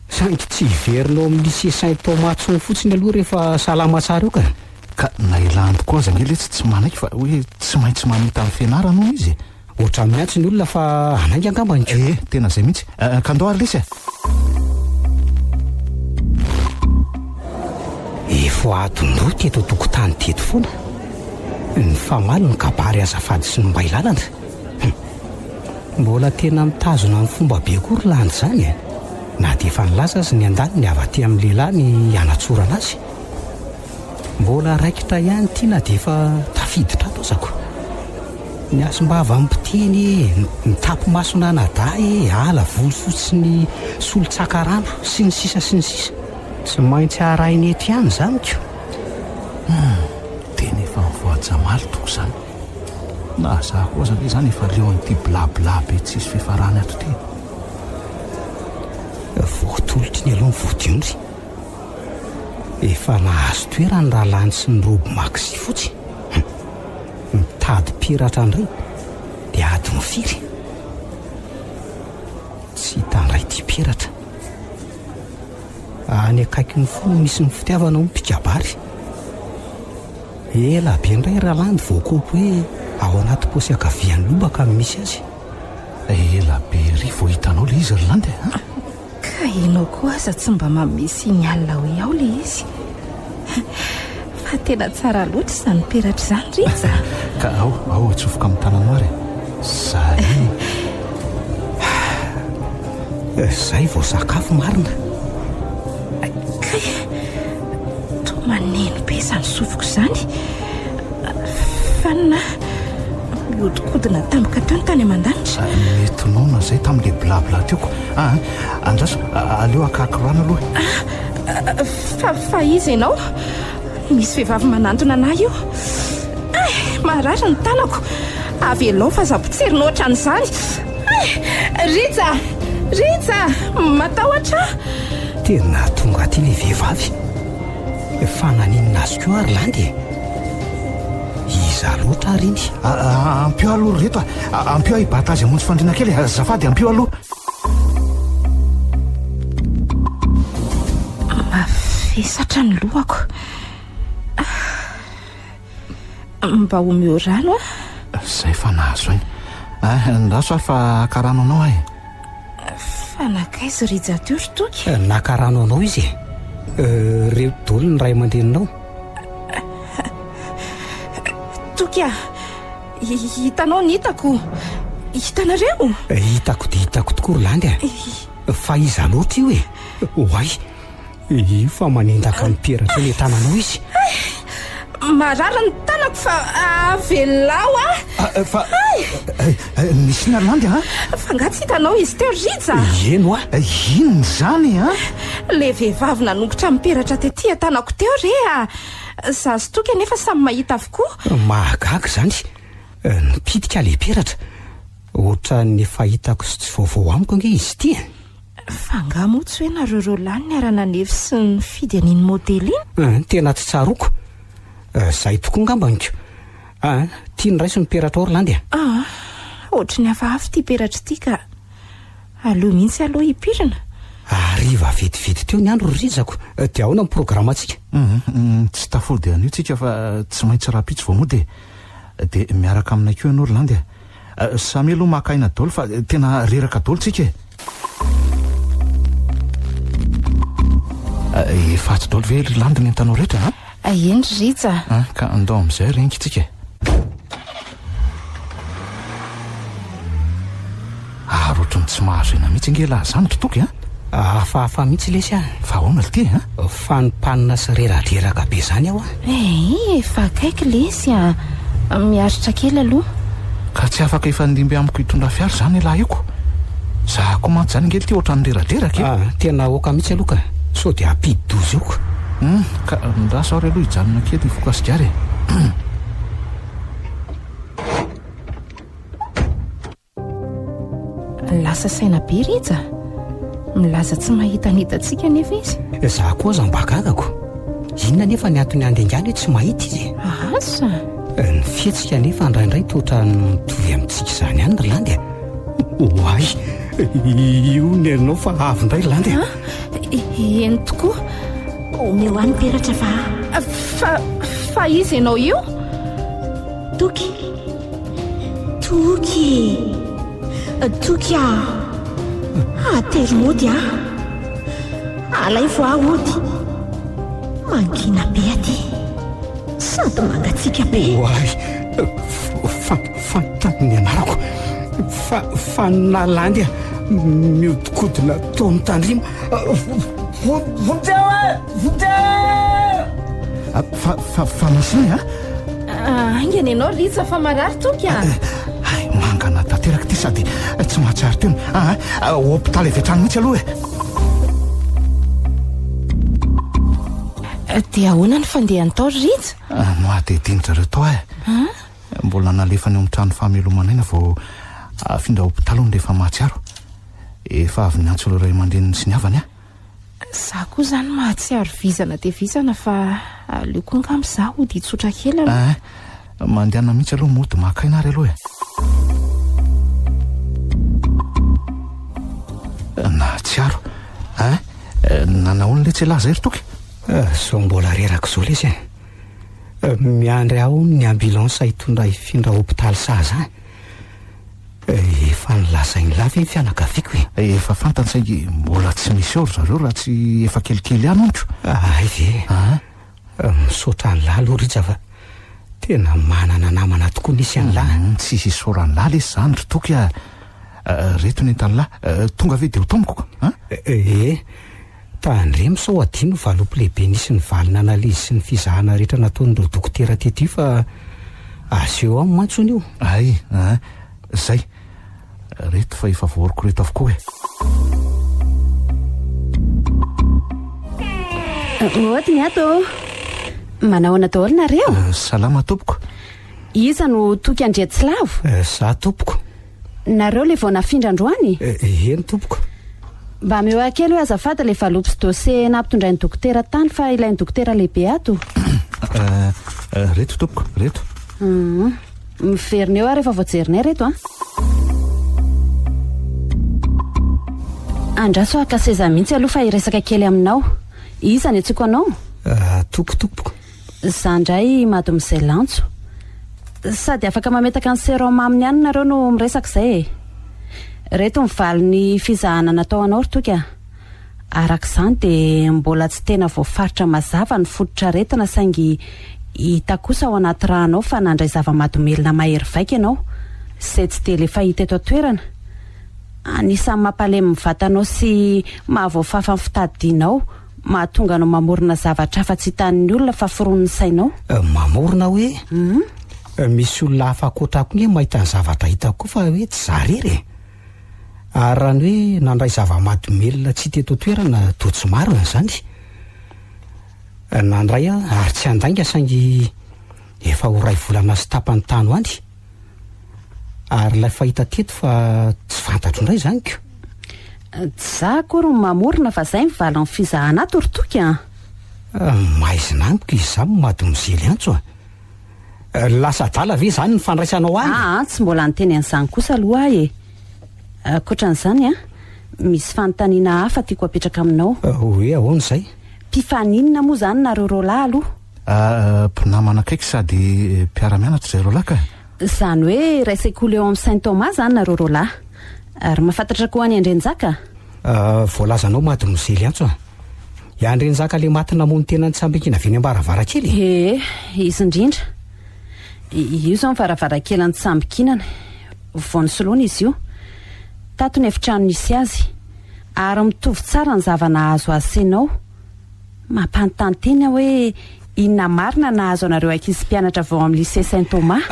saingy tsy iverinao amin'ny lycée Saint Thomas tsony fotsiny aloha rehefa salama tsara eo ka nailany tokoa aza nge le tsy manaiky fa hoe tsy maintsy mamita amin'ny fianarana o izy ohatra miantsy ny olona fa anaingy angambanyko tena zay mihitsy ka andao ary lesy efa atondro teto tokotany teto foana ny famaly ny kabary azafady sy ny mbailalana mbola tena mitazona amin'ny fomba be kory lany zany na dia efa nilaza azy ny andany ny avaty amin'ny lehilahy ny anatsorana azy mbola raikitra ihany ty na dia efa tafiditra atozako ny asom-ba avy amin'nympiteny ny tapomasona nada ala volofotsy ny solotsakarano sy ny sisa sy ny sisa tsy maintsy arainy eto ihany zany ko tena efa mivoajamaly toko zany na za koa zany zany efa leon'ity blabla be tsisy fifarany ato ty voatolotry ny aloha ny vodionry efa nahazo toerany raha lany sy ny robo maxi fotsy mitady piratra andray dia ady mifiry tsy hitandray ty piratra any akaiky ny fony misy ny fitiavana ho mpikabary ela be indray raha lany voakopo hoe ao anaty posy akavian'ny lobaka misy azy ela be ry vo hitanao le izy rylandy ka enao koa aza tsy mba mamisy ny alina hoe ao le izy fa tena tsara loatra izany peratra izany riza ka ao atsofoka amin'ny tananao ary zay zay vao sakafo marina ka to maneno be izany sofoko izany fa na miodikodina tamboka teo ny tany aman-danitra metonona zay tamin'le blabla teoko andraso aleo akakirano aloha fa izy ianao misy vehivavy manantona anay io maratra ny tanako avy elao fa zapotserinao ohatran'izany Riza matahotra tena tonga ty le vehivavy fananinina azy keo ary landy iza loatra ary iny ampio aloha reto ampio hibata azy amonjy fandrina kely zafady ampio aloha mafesatra ny lohako mba omeo rano zay fa nahazo ainy ndaso ary fa karano anao fa nakaizy Riza teo ry toky nakarano anao izy reo dolo ny ray aman-dreninao toky hitanao ny hitako hitanareo hitako dia hitako tokoa ry landy fa iza loatra io hoay io fa manendaka ny peratra ny tananao izy marara ny tanako fa avelao fa misy na landy fa ngatsy hitanao izy teo Riza eno inony zany le vehivavy nanongotra miperatra tetỳ tanako teo re zazy toky anefa samy mahita avokoa mahagaga zany nipitika le peratra ohatra ny fahitako sy tsy vaovao amiko ange izy ty fa nga moa tsy hoe nareo lany ny arana nefy sy ny fidy an'iny modely iny tena tsy tsaroko zay tokoa ngambaniko tia ny raisy ny peratra ao ry landy ohatra ny hafahafa ty peratra ty ka aloha mihitsy aloha hipirina ariva vetivety teo ny andro rizako dia ahoana ny programmatsika tsy tafody an'io tsika fa tsy maintsy rapitsy vao moa dia miaraka aminay keo ianao ry landy samy aloha makaina dolo fa tena reraka dolo tsika efa tsy dolo ve ry landy ny entanao rehetra eny Riza ka andao amin'izay renky tsika ohatrany tsy mahazo ena mihitsy nge laha zany totoky hafahafa mihitsy lesy fa ahoana ly ty fanimpanina sy reraderaka be zany aho efa akaiky lesy miaritra kely aloha ka tsy afaka efa ndimby amiko hitondra fiary zany laha ioko za koa mantsy zany ngely ty ohatrany reraderaka tena oka mihitsy aloha ka so dia ampidi-dozy io ka ndraso ary aloha hijanona kety fokasigary lasa saina be rija milaza tsy mahitanitatsika nefa izy za koa zambakagako inona nefa ny antony andengany hoe tsy mahita izy asa ny fietsika nefa ndraindray totra nitovy amintsika izany ihany ry landy oay io nerinao fa avy indray landy eny tokoa omeo any peratra fa izy ianao io toky atery mody alay vo aody mangina be aty sady mangatsika be oay fantany anarako fa nalandy miodikodina tao amin'ny tandrima fa misy angany ianao risa fa marary toky mangana tanteraka ty sady tsy mahatsary teno hôpitaly avetrany mihitsy aloha dia ahoana ny fandehany tao rija no ahdedinitrareo tao mbola nalefany amin'ny trano fahamelomanaina vao afindra hôpitaly ony rehefa mahatsiaro efa avy ny antso lo ray aman-dreniny sy ny havany za koa zany mahatsiaro vizana dia vizana fa aleoko ngamizaho ody hitsotra kely mandehana mihitsy aloha mody makainary aloha nahatsiaro nanahoana le tsy laza hery toky so mbola reraka zao le izy miandry aho ny ambulance hitondra ifindra hôpitaly saza efa nilazainy lavy ny fianakaviako efa fantany saingy mbola tsy misy oro zareo raha tsy efa kelikely ihany ontro ay ve misaotra ny lahy aloha rija fa tena manana namana tokoa nisy anylahy tsy hisorany lahy le zany ry toky reto ny entanylahy tonga ave dia ho tomboko tandre misao adino valopy lehibe nisy ny valina analizy sy ny fizahana rehetra nataon'ireo dokotera tety fa aseho amin'ny mantsony io ay zay reto fa efa voariko reto avokoa ohaty ny ato manao ana daholo nareo salama tompoko iza no toky andretsilavo za tompoko nareo le vao nafindra androany eny tompoko mba meo akely hoe azafady le valopy sy dosie nampitondrain'ny dokotera tany fa ilain'ny dokotera lehibe ato reto tompoko reto miverineo rehefa voajerinay reto andraso akaseza mihitsy aloha fa iresaka kely aminao iza ny atsiko anao tompoko za ndray mady amin'izay lantso sady afaka mametaka ny sérum aminy ihany nareo no miresaka izay reto mivaly ny fizahana natao anao ry toky arak'izany dia mbola tsy tena voafaritra mazava ny fototra retina saingy hita kosa ao anaty rahanao fa nandray zava-madomelona mahery vaika ianao izay tsy dia le fahita eto an-toerana anisan'ny mampalemy mivatanao sy mahavoafafa ny fitadidianao mahatonga anao mamorona zavatra hafa tsy hitan'ny olona fa foron'ny sainao mamorona hoe misy olona hafa akoatrako ny mahita ny zavatra hitako koa fa hoe tsy zarery ary raha ny hoe nandray zava-madomelona tsy teto toerana dotsy marona zany nandray ary tsy andainga saingy efa ho ray volana sy tapany tany ho any ary lay fahita teto fa tsy fantatro indray zany ko za kory mamorona fa zay mivaly ny fizahana ato ry toky maizina amiko izy za mady mizely antso lasa dala ve zany ny fandraisanao any tsy mbola nyteny an'izany kosa aloha akoatran'izany misy fanontaniana hafa tiako apetraka aminao hoe ahoana izay mpifaninina moa zany nareo roalahy aloha mpinamana akaiky sady mpiara-mianatra zay roalahy ka zany hoe ray sekoly eo amin'ny Saint Thomas zany nareo roalahy ary mahafantatra koa any Andrenjaka voalazanao mady mizely antso Andrenjaka le maty namony tena ny tsambikina avy eny am-baravarakely izy indrindra io zao ny varavarakely ny tsambikinana vao nisoloana izy io tato ny efitrano nisy azy ary mitovy tsara ny zava-nahazo azy senao mampanontany hoe inona marina nahazo anareo ankizy mpianatra vao amin'ny lycée Saint Thomas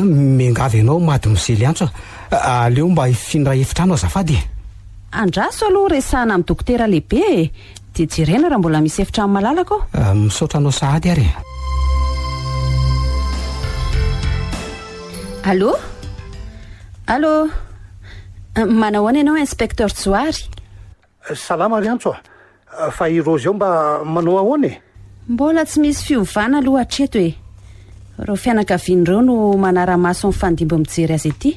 mengavy ianao mady mizely antso aleo mba hifindra efitrano azafady andraso aloha resahana amin'ny dokotera lehibe e. Dia jerena raha mbola misy efitra amin'ny malalako misaotra anao sahady ary. Allô? Allô? Manao ahoana ianao inspecteur Joary? Salama Riantso fa i Rozy ao mba manao ahoana e? Mbola tsy misy fiovana aloha hatreto e. Reo fianakavian'ireo no manara-maso ny fandimbo mijery azy ety.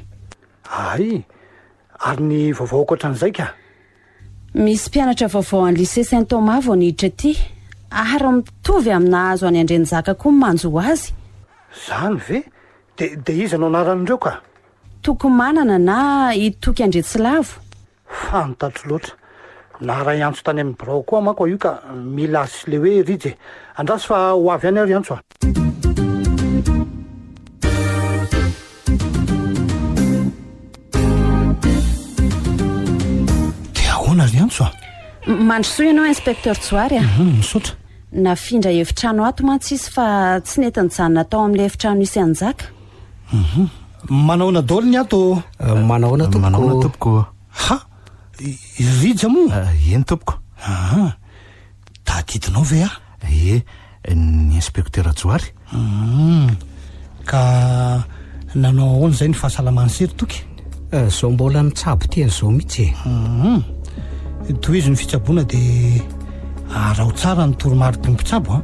Ay, ary ny vaovao ankoatran'izay ka? Misy mpianatra vaovao any lycée Saint-Thomas vao niditra ety, ary mitovy amina azo any Andrenizaka koa manjo azy. Zany ve? De iza no anaran'ireo ka? Tokomanana na itoky Andretsilavo. Fantatro loatra. Na ray antso tany amin'ny birao koa manko io ka mila asy le hoe ridje. Andraso fa ho avy any ary antso. Dia ahoana ry antso? Mandrosoa ianao inspecteur Joary misaotra. Nafindra efitrano ato mantsy izy fa tsy nety nijanona tao amin'ilay efitrano isy Anjaka. Manaona daoly ny ato? Manaona tompoko. Ha? Rija moa? Eny tompoko. Da didinao ve ah? Ny inspecteur Joary. Ka nanao ahoana izay ny fahasalaman'ny sery toky? Zao mbola mitsabo tian'izao mihitsy e. Toy izy ny fitsaboana dia arao tsara ny toromarito ny mpitsabo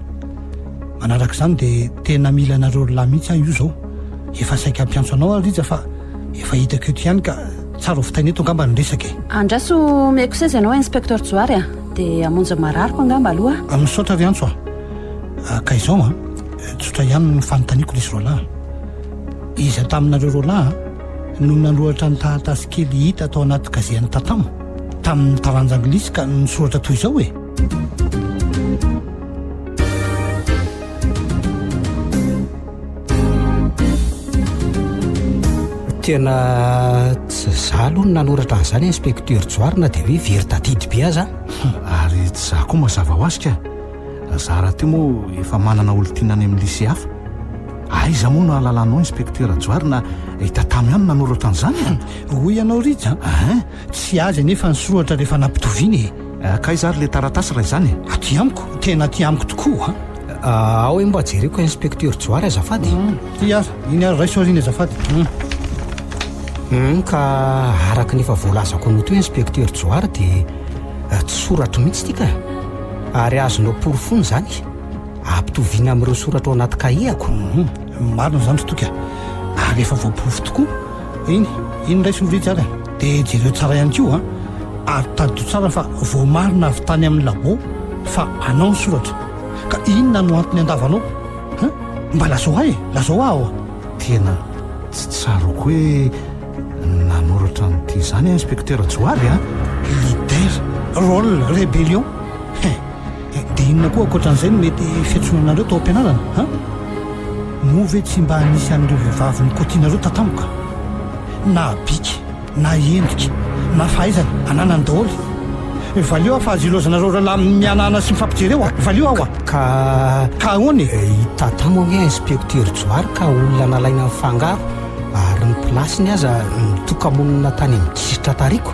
manaraka izany dia tena mila anareo lahy mihitsy io zao. Efa saika ampiantso anao Rija fa efa hitako eto ihany ka tsara ho fitaina eto angamba ny resaka e. Andraso meko seza ianao inspecteur Joary dia hamonjy marariko angamba aloha. Misaotra ry antso ka izao tsotra ihany ny fanontaniako lesy roalahy. Iza taminareo roalahy no nanohatra ny taratasy kely hita atao anaty gazety tatamo tamin'ny taranja anglisy ka nisoratra toy izao e. Tena tsy za aloha no nanoratra an'izany inspecteur Joary na dia hoe very tadidy be aza. Ary tsy za koa mazava ho azy ka. Za raha teo moa efa manana olo-tiana any amin'ny lycée hafa. Aiza moa no alalanao inspecteur Joary na hitatamy ihany nanoratra an'izany? Hoy ianao Rija tsy azy nefa ny soratra rehefa nampitoviany e. Ka izy ary le taratasy raha izany? Aty amiko, tena aty amiko tokoa ao hoe mba jereko inspecteur Joary azafady. Ty iny ary raisoariny azafady. Ka araka nefa voalazako anao teo inspecteur Joary dia tsy soratra mihitsy tika ary azonao porofony zany ampitoviana amin'ireo soratra ao anaty kahieako. Marina zany totoka ary efa voaporofo tokoa. Iny raiso Rija ary dia jereo tsara ihany koa ary tadito tsara fa voamarina avy tany amin'ny labo fa anao ny soratra ka inona no antony andavanao mba lazao ahy lazao aho tena tsy tsaroko hoe nanoratra n'ity zany inspecteur Joary leader rôle rébellion dia inona koa ankoatran'izay no mety fiantsonanareo tao am-pianarana moa ve tsy mba nisy an'ireo vehivavy nikotianareo tatampoka na bika na endrika na fahaizana ananany daholy valio fa azy ilozanareo rahalahy mianana sy mifampijereo valio aho ka ahoany tatamo hoe inspecteur Joary ka olona nalaina amin'ny fangaro ary ny plasiny aza mitokamonina tany midisitra tariko.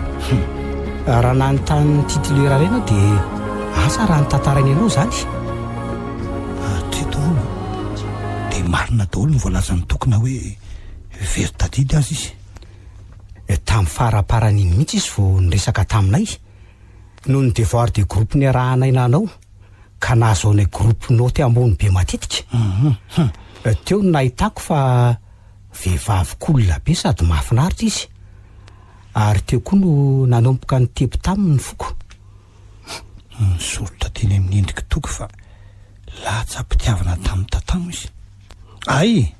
Raha nanontany titulaire rena dia asa raha nytantarainy ianao zany. Treto dia marina daholo ny voalazany tokona hoe very tadidy azy izy. Tamin'ny faraparan'iny mihitsy izy vao niresaka taminay noho ny devoir de groupe ny arahanay nanao ka nahazoanay groupe noty ambony be matetika. Teo no nahitako fa vehivavy kolona be sady mahafinaritra izy ary teo koa no nanomboka ny tepo taminy ny foko. Soritra teny amin'ny endrika toko fa latsa-pitiavana tamin'ny tatamo izy. Ay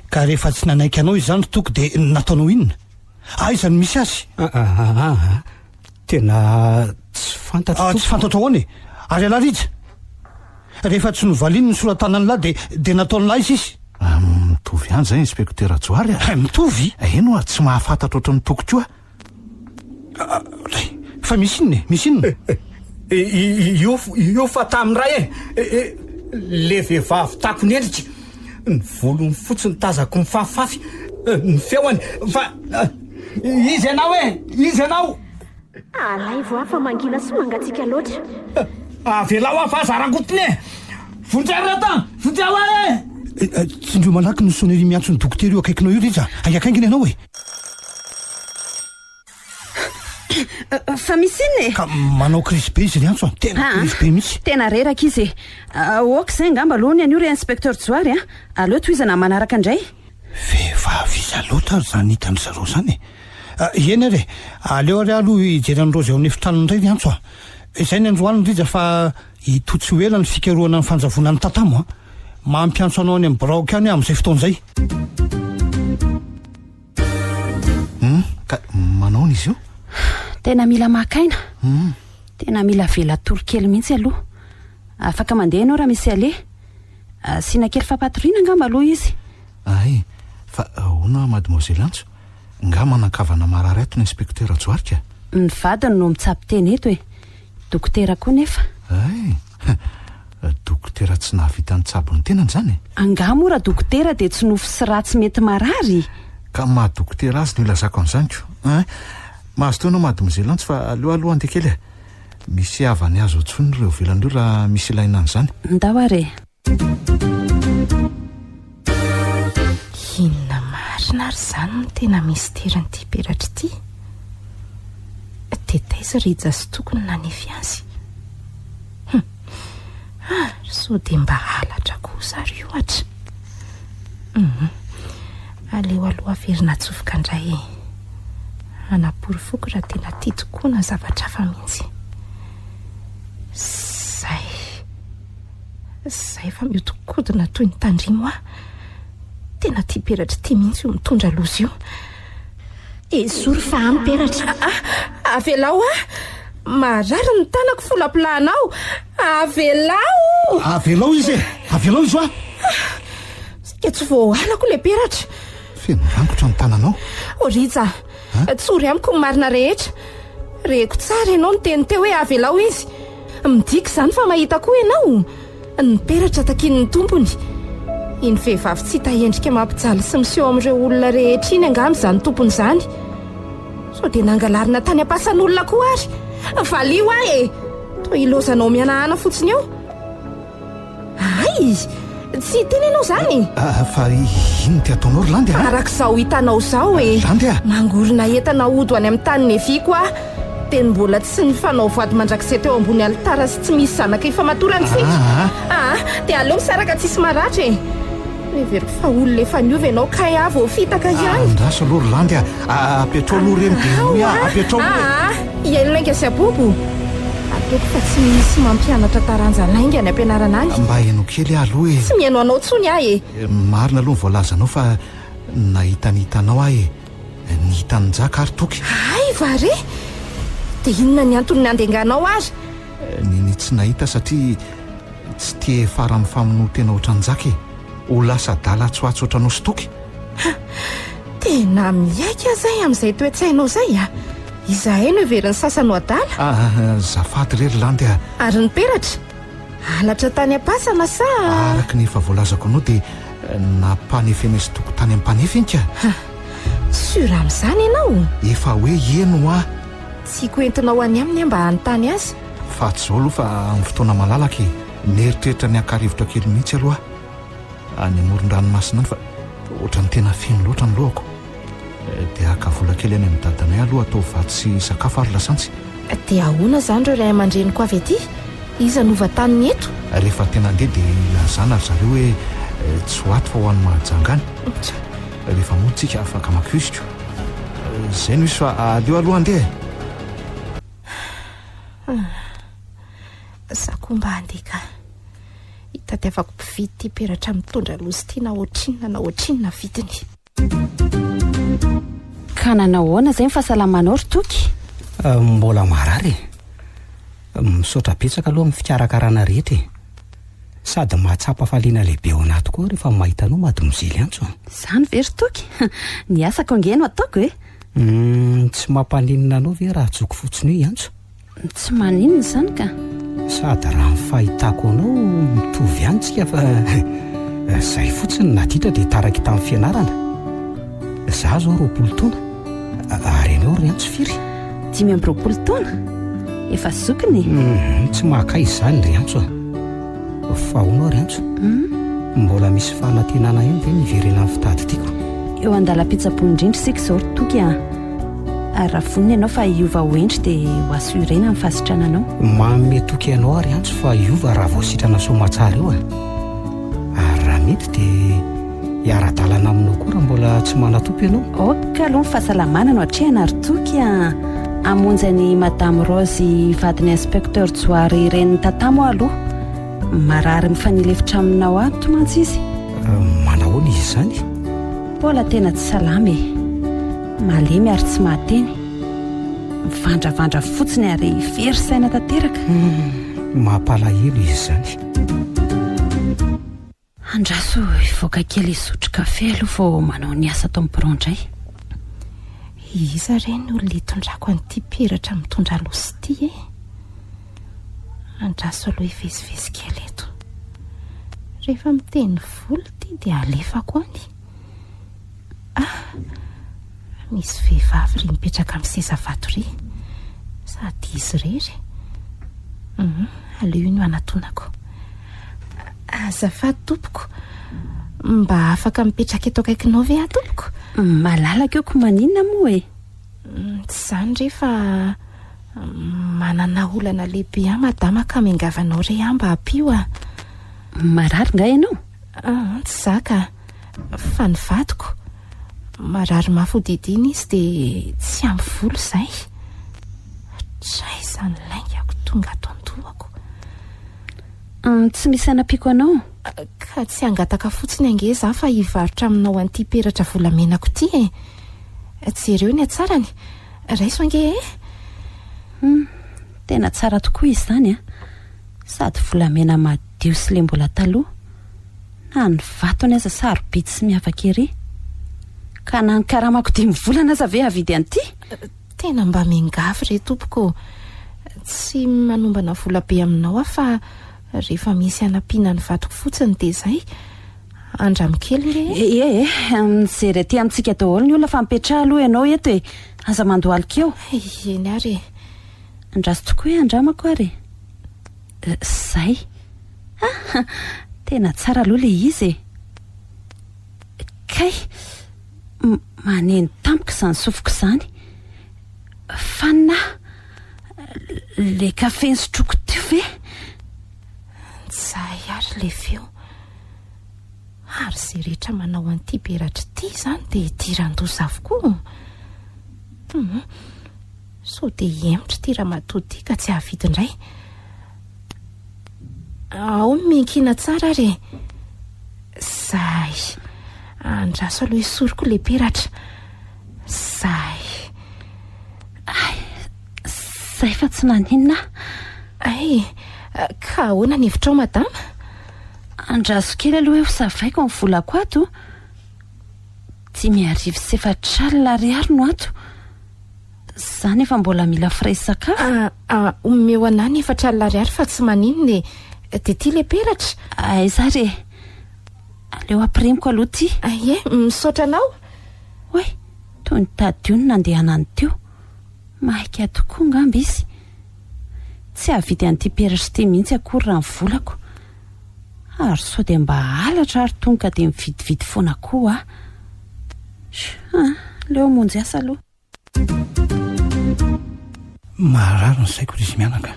ka rehefa tsy nanaiky anao izy zany toko dia nataonao inona? Izany misy azy tena tsy fantatro. Tsy fantatro ahoany ary alahy Rija rehefa tsy novaliny ny soratanany lahy dia nataony lahy izy mitovy ihany zay inspecteur Joary mitovy eno tsy mahafantatra oatra ny toko koa fa misy inona io fa tamin'ny ray le vehivavy tako ny endrika ny volony fotsiny tazako mifafifafy ny feoany fa izy ianao alay vo afa mangina sy mangatsika loatra. Avelao afa zarangotiny e. Vonjarata vonjao e. Tsindrio malaky ny sonnerie miantso ny dokotera io akaikinao io Riza. Aiakaingina ianao e. Fa misy iny e. Ka manao crispe izy riantso. Tena crispe mihitsy. Tena reraka izy e. Ok zay ngamba aloha ny anio re inspecteur Joary a. Aleo toizana manaraka indray. Vehivavy iza loatra zany hitany zareo zany e. Eny re aleo ary aloha hijery an'ireo zay ao an'efitranony indray riantso a. Izay ny androany Riza fa hitotso ela ny fikaroana ny fanjavona ny tatamo a. Mampiantso anao any amin'ny braoka any amin'izay fotoan'izay. Ka manao n'izy io? Tena mila makaina. Tena mila vela tolokely mihitsy aloha. Afaka mandeha ianao raha misy ale. Sina kely fampatoriana ngamba aloha izy. Ay, fa hoana mademoiselle Antso, nga manakavana mararaito ny inspecteur Joary ka? Ny vadiny no mitsapi teny eto e. Dokotera koa nefa. Ay, dokotera tsy nahavita ny tsabo ny tenany zany. Angamo raha dokotera dia tsy nofo sy ratsy mety marary. Ka mahadokotera azy no ilazako an'izanyko. Mahazo toanao mademoiselle Antso fa aloha andeha kely e. Misy havany azo otsony ireo velany io raha misy ilaina an'izany. Ndao are. Inona marina ary zany no tena misteran'ity peratra ity. Tetaiza Riza sy tokony nanefy azy. So dia mba halatra kosa ary io atra. Aleo aloha averina atsofoka indray e. Anapory foko raha tena tia tokoa na zavatra hafa mihitsy. Zay fa miotokodina toy ny tandrimo aho. Tena tia peratra tia mihitsy io mitondra lozy io. Ezory fa amin'ny peratra. Avelao marary ny tanako folaplanao. Avelao izy e. Avelao izy Sika tsy voalako le peratra. Feno rangotra ny tananao. O Riza, tsory amiko ny marina rehetra. Reko tsara ianao ny teny teo hoe avelao izy. Midika zany fa mahita koa ianao. Ny peratra takin'ny tompony. Iny vehivavy tsy hita endrika mampijaly sy miseho amin'ireo olona rehetra iny angamba zany tompony zany. So dia nangalarina tany ampasan'olona koa ary. Valio ahy e. Toa ilozanao mianahana fotsiny eo. Ay, tsy teny ianao zany. Fa ino ty ataonao Rolandy a? Arak'izao hitanao zao e. Rolandy a? Mangorona entana odo any amin'ny tany neviko a. Teny mbola tsy ny fanao vady mandrakizay teo ambony alitara sy tsy misy zanaka ifamatoranytsika. Dia aleo misaraka tsisy maratra e. Leveriko fa olona efa niova ianao kay avy ho fitaka ihany. Andraso aloha Rolandy a. Apetrao aloha reny dia apetrao aloha. Iainolainga sy abobo. Ataoko fa tsy misy mampianatra taranja lainga any ampianarana any. Mba hainao kely aloha e. Tsy mihaino anao tsony ahy e. Marina aloha ny voalazanao fa nahitanitanao ahy e. Nihitan'ny jaka ary toky. Ay vare. Dia inona ny antony nandenganao ary? Ny tsy nahita satria tsy tia fara amin'ny famonoa-tena ohatran'jaka e. Ho lasa dala tsoatso ohatranao sy toky. Tena miaika zay amin'izay toetsainao zay a. Izahay no everiny sasany adala. Zafady re Rolandy a. Ary ny peratra halatra tany am-pasana sa? Araka ny efa voalazako anao dia nampanefena sy toko tany ampanefenika. Sura amin'izany ianao. Efa hoe eno a. Tsy koentinao any aminy mba hanontany azy. Fa tsy zao aloha fa amin'ny fotoana malalaka neritreritra ny akarivotra kely mihitsy aloha. Any amoron-dranomasina any fa ohatrany tena feno loatra ny lohako. Dia aka vola kely any amin'ny dadanay aloha atao vato sy sakafo ary lasantsy. Dia ahoana zany reo ray aman-dreniko avy aty? Iza nova taniny eto? Rehefa tena andeha dia lazana ry zareo hoe tsy ho ato fa ho an'ny mahajangany. Rehefa moa tsika afaka makiosika. Zay no izy fa aleo aloha andeha. Zako mba andeka. Hitadiavako mpividy ty peratra mitondra lozy ty na ohatrinona vidiny. Ka nanao zay mifahasalamanao ry toky? Mbola marary. Misaotra betsaka aloha amin'ny fikarakarana rehetra e. Sady mahatsapa faliana lehibe ao anaty koa rehefa mahita anao mademoiselle Antso. Zany very toky. Ny asako angeno ataoko e. Tsy mampaninina anao ve raha joko fotsiny io Antso? Tsy maninona zany ka. Sady raha ny fahitako anao mitovy antsika fa zay fotsiny naditra dia taraka tamin'ny fianarana. Za zao 20 taona. Ary ianao ry Antso firy? 5 taona efa zokiny. Tsy mahaka izy zany ry antso a fa honao ry antso mbola misy fahanantenana eny ve niverena amin'ny fitady tiako eo andala-pitsapony indrindra sika izao toky a ary raha vonina ianao fa iova ho endry dia ho aso irena amin'ny fahasitrananao. manome toky ianao ary antso fa iova raha vao sitrana somatsara eo a ary raha mety dia hiara-dalana aminao koa raha mbola tsy manatopy ianao. Oka aloha ny fahasalamana no hatrehana ary toky a amonjany madame Rose vadiny inspecteur Joary reniny tatamo aloha marary mifanilefitra aminao ato mantsy izy. Manahoana izy zany? Mbola tena tsy salama malemy ary tsy mahateny mivandravandra fotsiny ary very saina tanteraka. Mampalahelo izy zany. Andraso ivoaka kely isotro kafe aloha vao manao ny asa tao miborondray. Iza reny olona hitondrako an'ity peratra mitondra losy ity andraso aloha hivezivezy kely eto. Rehefa miteny volo ity dia alefako any. Misy vehivavy ry mipetraka amin'ny seza vato ry sady izy rery. Aleo no anatonako. Azafady tompoko, mba afaka mipetraka eto akaikinao ve tompoko? Malalaka eo ko maninona moa tsy zany rehefa manana olana lehibe madama ka miangavanao re mba apio marary nga ianao? Tsy zaka fa ny vadiko marary mafodidina izy dia tsy ampy volo izay. Tray izany laingako tonga ato an-dohako. Tsy misy anapiko anao? Ka tsy angataka fotsiny ange za fa hivarotra aminao an'ity peratra volamenako ity jereo ny atsarany raiso ange tena tsara tokoa izy zany sady volamena madio sy le mbola taloha na ny vatony aza sarobidy sy miavaka ery ka na ny karamako 10 volana aza ve avidy an'ity? Tena mba mingavy re tompoko, tsy manombana vola be aminao fa rehefa misy anampiana ny vatoko fotsiny dia izay andramokely mijery aty amintsika daholo ny olona fa mipetraha aloha ianao eto aza mandohalika eo. Eny ary andraso tokoa andramako ary zay tena tsara aloha le izy kay maneny tampoka izany sofiko izany fa na le kafe nysotroko teo ve? Zay ary le feo ary zay rehetra manao an'ity peratra ity zany dia tiran-doza avokoa. So dia emotra tira matody ka tsy havidy indray. Ao miankina tsara ary zay andraso aloha isoroko le peratra zay zay fa tsy naninona ka ahoana ny hevitrao madama? Andraso kely aloha ho savaiko ny volako ato 5,7 ariary no ato zany efa mbola mila frais sakafo. Omeo anany 4 ariary fa tsy maninona dia ty le peratra aiza re aleo ampiremiko aloha ty. Misaotra anao oe toy ny tadio ny nandehanany teo maika tokoa ngamba izy tsy havidy an'ity peratra ty mihitsy akory raha ny volako ary sao dia mba halatra ary tonga dia mividividy foana koa leo monjy asa aloha. Maharary ny saiko izy mianaka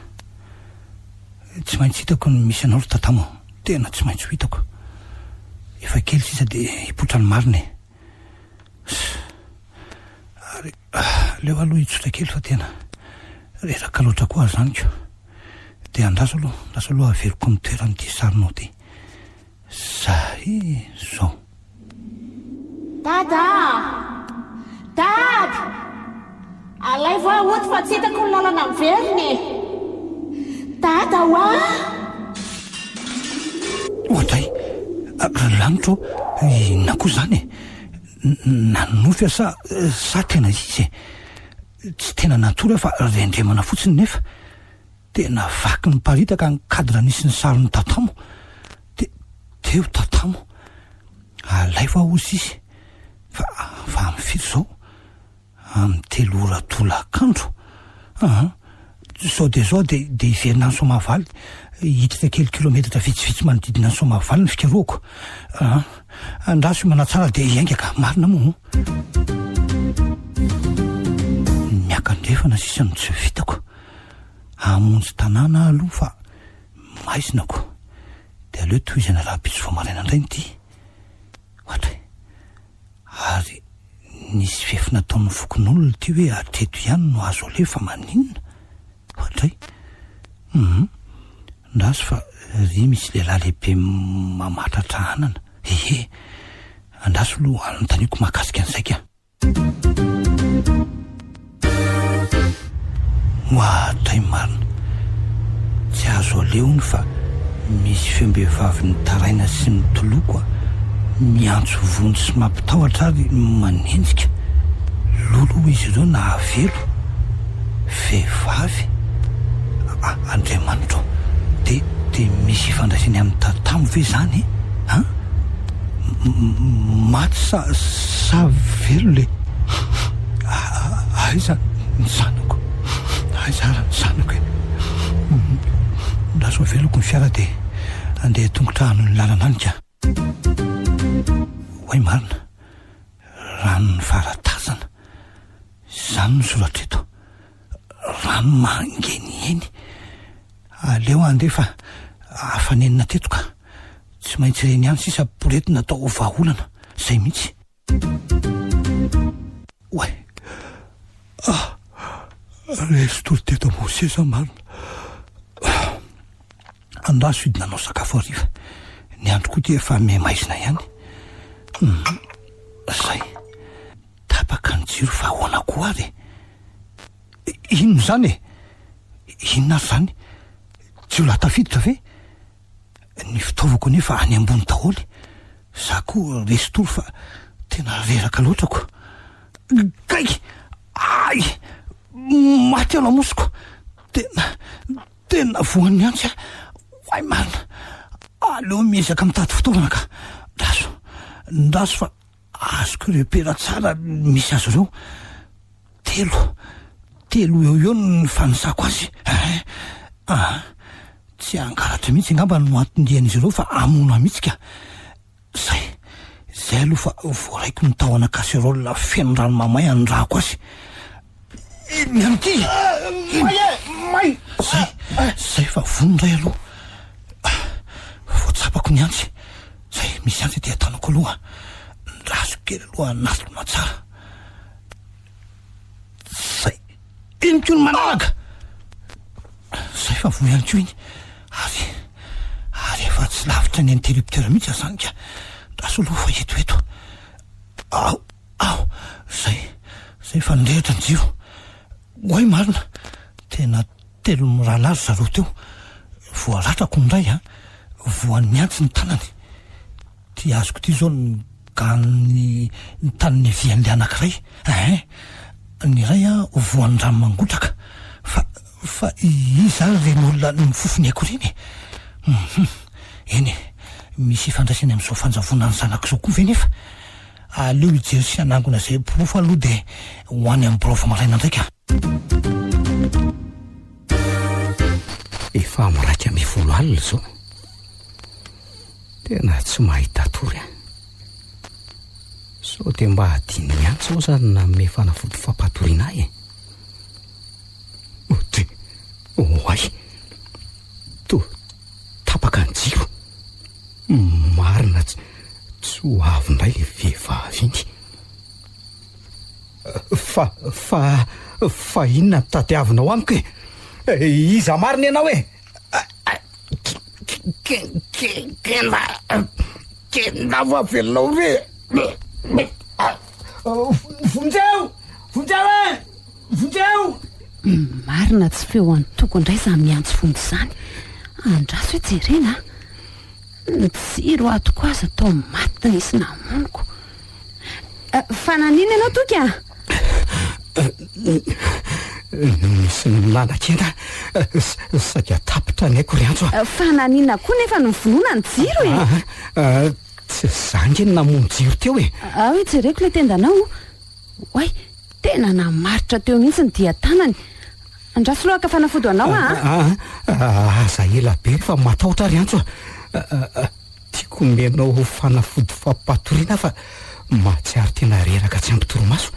tsy maintsy hitako ny misy anao ry tatamo tena tsy maintsy ho hitako efa kely sisa dia hipotra ny marina ary leo aloha hitsotra kely fa tena reraka loatra koa zany ko dia andraso aloha averiko ny toeran'ity sarinao ty zay zao. Dada alay va oto fa tsy hitako ny lalana miveriny dada ohatray lanitro na koa zany nanofy sa tena izy tsy tena natory fa rendremana fotsiny nefa tena vaky ny paritaka ny kadra nisy ny sariny tatamo dia teo tatamo alay va ozy izy fa amin'ny firy zao amin'ny 3 ora tolakandro sao de zao de iverina ny Somavaly hititra kely kilometatra vitsivitsy manodidina ny Somavaly ny fikaroako. Andraso mana tsara de iaingaka marina moa miakandrefana sisany tsy vitako amonjy tanàna aloha fa maisinako de aleo toizana raha pitso famaraina indray ny ty ohatra ary nisy fefina ataon'ny fokon'olona ty hoe atreto ihany no azo ale fa maninona ohatra ndaso fa ry misy lehilahy lehibe mamatratra anana andaso aloha anontaniako mahakasika an'izay ka ohatray marina tsy azo aleony fa misy fembehivavy ny taraina sy ny tolokoa miantso vony sy mampitahotra ary manenjika lolo izy ireo na avelo vehivavy Andriamanitra de misy ifandraisany amin'ny tatamo ve zany maty sa velo le aiza ny zanako aiza ny zanako ndaso veloko ny fiara de andeha tongotra ano ny lalana any ka hoay marina rano ny varatazana zany ny soratra eto rano mangenieny aleo andefa afanenina teto ka tsy maintsy reny ihany sisa poretina atao vaholana zay mihitsy oay reso tory teto mosesa marina andaso hidinanao sakafo ariva ny andro koa ty efa memaizina ihany zay tapaka ny jiro fa ahoana koa ary inona zany inona ary zany tsy ho latafiditra ve ny fitaovako nefa any ambony daholy za koa resy tory fa tena reraka loatrako kaiky ay maty ala mosiko tena voan'ny antsy ay marina aleo miezaka mitady fitaovana ka ndaso fa azoko repera tsara misy azo ireo telo eo ny fanisako azy tsy ankaratra mihitsy angamba no atondrian'izy ireo fa amona mihitsy ka zay aloha fa voaraiko ny tahona kaserolina feno rano mamay andrako azy mianty may zay fa vonondray aloha voatsapako ny antsy zay misy antsy de atanako aloha ndraso kely aloha natolona tsara zay iny ko ny manaraka zay fa vo ihany ko iny ary efa tsy lavitra ny interrupteur mihitsy azany ka ndraso aloha fa etoeto ao zay fa nirehitra ny jiro hoay marina tena telo mirahalazo zareo teo voaratrako ndray voan'ny antsy ny tanany ty azoko ty zao ny gany ny tanany vian'le anankiray ny ray voan'ny rano mangotraka fa iza reny olona ny mifofony aiko reny eny misy ifandraisany amin'izao fanjavona ny zanako zao koa ve nefa aleo ijery sy anangona zay porofo aloha de hoany amin'ny borova maraina ndraika efa miraika amby folo alina zao tena tsy mahita tory sao de mba hadiny miantsy ao zany na me fanafody fampatoriana de oay to tapaka ny jiro marina tsy ho avy indray le vehivavy iny fa inona tadiavinao amiko iza marina ianao kenda vavelonao ve vonjeo marina tsy feo any toko indray za miantso fonjy zany andraso hoe jerena ny jiro atoko azy atao maty nisy namoniko fananina ianao toky misy nylana-kena sady atapitra ny haiko riantso fananina koa nefa no mivonona ny jiro tsy zangy eny namono jiro teo hoe jereko le tendanao hoay tena namaritra teo mihitsy ny dia tanany andraso lohaka fanafody anao aza ela be rehefa matahotra Riantso tiako menao fanafody fampatoriana fa mahatsiary tena reraka tsy ampy toromaso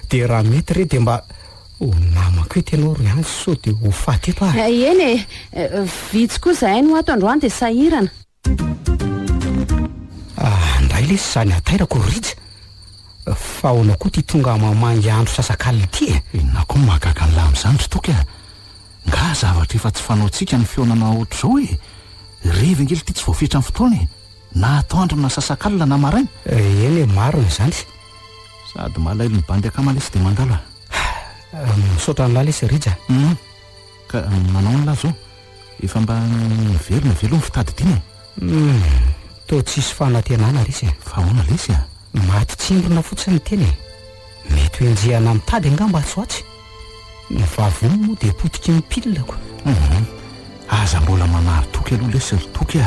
dia raha mety re dia mba ho namako hoe tenao Riantso sao dia ho faty eto eny vitsy koa zahay no ato androany dia sahirana ndray le sy zany atairako ritsy fa onao koa ty tonga mamangy andro sasak'alina ity na koa mahagaga ny lam'izany ry toky nga zavatra efa tsy fanaontsika ny fionana ohatr' izao revengely ty tsy voafetra ny fotoana na atoandro na sasak'alina na maraina eny maro n'izany sady malailo ny bandy akamalesy dia mandalo misaotra ny lalesy rija ka manao ny lahy zao efa mba velona velony fitady diny to tsisy fanantenana resy fa hoana lesy maty tsimbrona fotsiny teny mety hoenjehana mitady angamba tsoatsy ny vavony moa dia potiky ny pilako aza mbola manary toky aloha lesy ry toky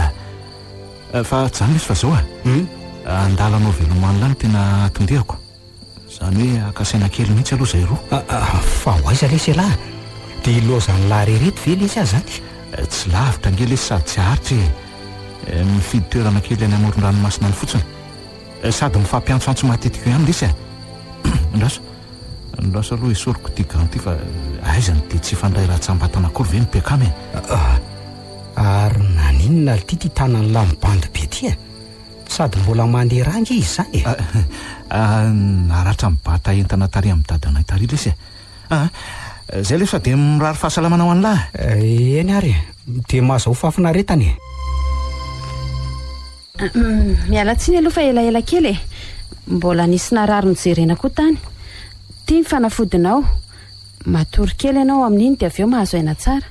fa tsy zany lesy fa zao andalanao velomany lany tena tondehako zany hoe akasaina kely mihitsy aloha zay roa fa ho aiza lesy lahy dia ilozany lahy rereto ve lesy azy zany tsy lavitra nge lesy sady tsy haritry mifidy toerana kely any amoron-dranomasina ny fotsiny sady mifampiantsoantso matetika ihany lesy ndraso aloha isoriko ty ganty fa aizany dia tsy fandray raha-tsambatana akory ve mipiakamy ary naninona ty ty tanany lamibandy be ty sady mbola mandeha rangy izy zany naratra mibata entana tary amin'ny dadanay tary lesy zay lefa dia mirary fahasalamana ho any lahy eny ary dia mahazaho fafinaretany mialatsiny aloha fa elaela kely mbola nisy narary nijerena koa tany tia ny fanafodinao matory kely ianao amin'iny dia avy eo mahazo aina tsara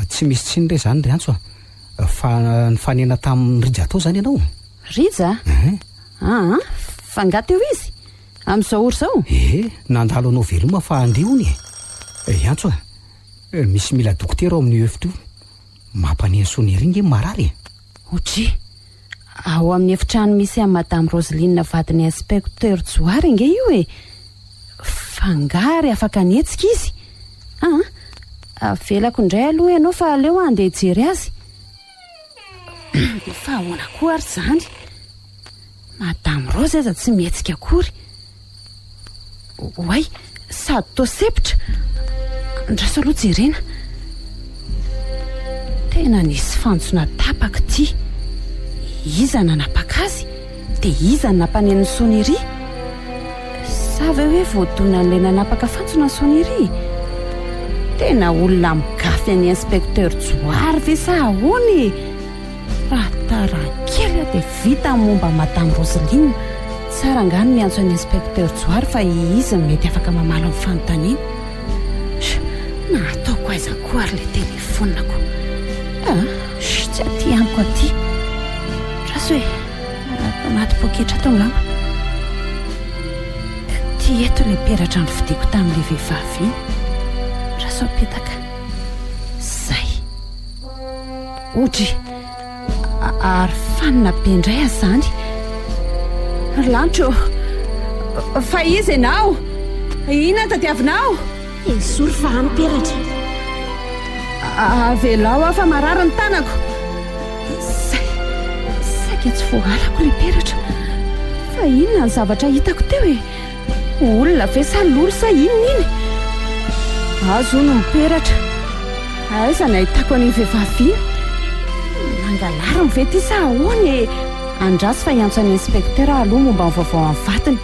tsy misy tsiny re zany Riantso fa ny fanena tamin'ny rija tao zany ianao rija fa ngateo izy amin'izao ory zao nandalo anao veloma fa andehony Riantso misy mila dokotera ao amin'ny efitra io mampaneny soneringe marary otry ao amin'ny efitrano misy amin'ny madame Roseline vadiny inspecteur Joary nge io fangary afaka netsika izy avelako indray aloha ianao fa aleo andeha jery azy fa ahoana koa ary zany madame Rose aza tsy mihetsika akory oay sady tosepitra ndraso aloha jerena tena nisy fanjona tapaka ty iza nanapaka azy dia iza nampaneny sonery sa ve hoe voadona n'ilay nanapaka fantsona ny sonery tena olona migafy any inspecteur Joary ve sa ahoany raha tarankely dia vita momba madame Roseline tsara ngany miantso any inspecteur Joary fa izy mety afaka mamalo amin'ny fanontaniana na ataoko aiza koa ary ilay telefonako tsy aty amiko aty raso hoe anaty poketra tao ngamba ty eto ilay peratra ny vidiko tamin'ilay vehivavy raso apetaka zay otry ary fanina be indray azy zany lantro fa izy ianao ina tadiavinao ezory fa amperatra avelao aho fa marary ny tanako zay saika tsy voalako ilay peratra fa inona ny zavatra hitako teo olona ve sa lolo sa inona iny azo no miperatra aiza ny ahitako an'iny vehivavy nangalary ny ve ty sa ahoany andrasy fa hiantso any inspecteur aloha momba ny vaovao amin'ny vatiny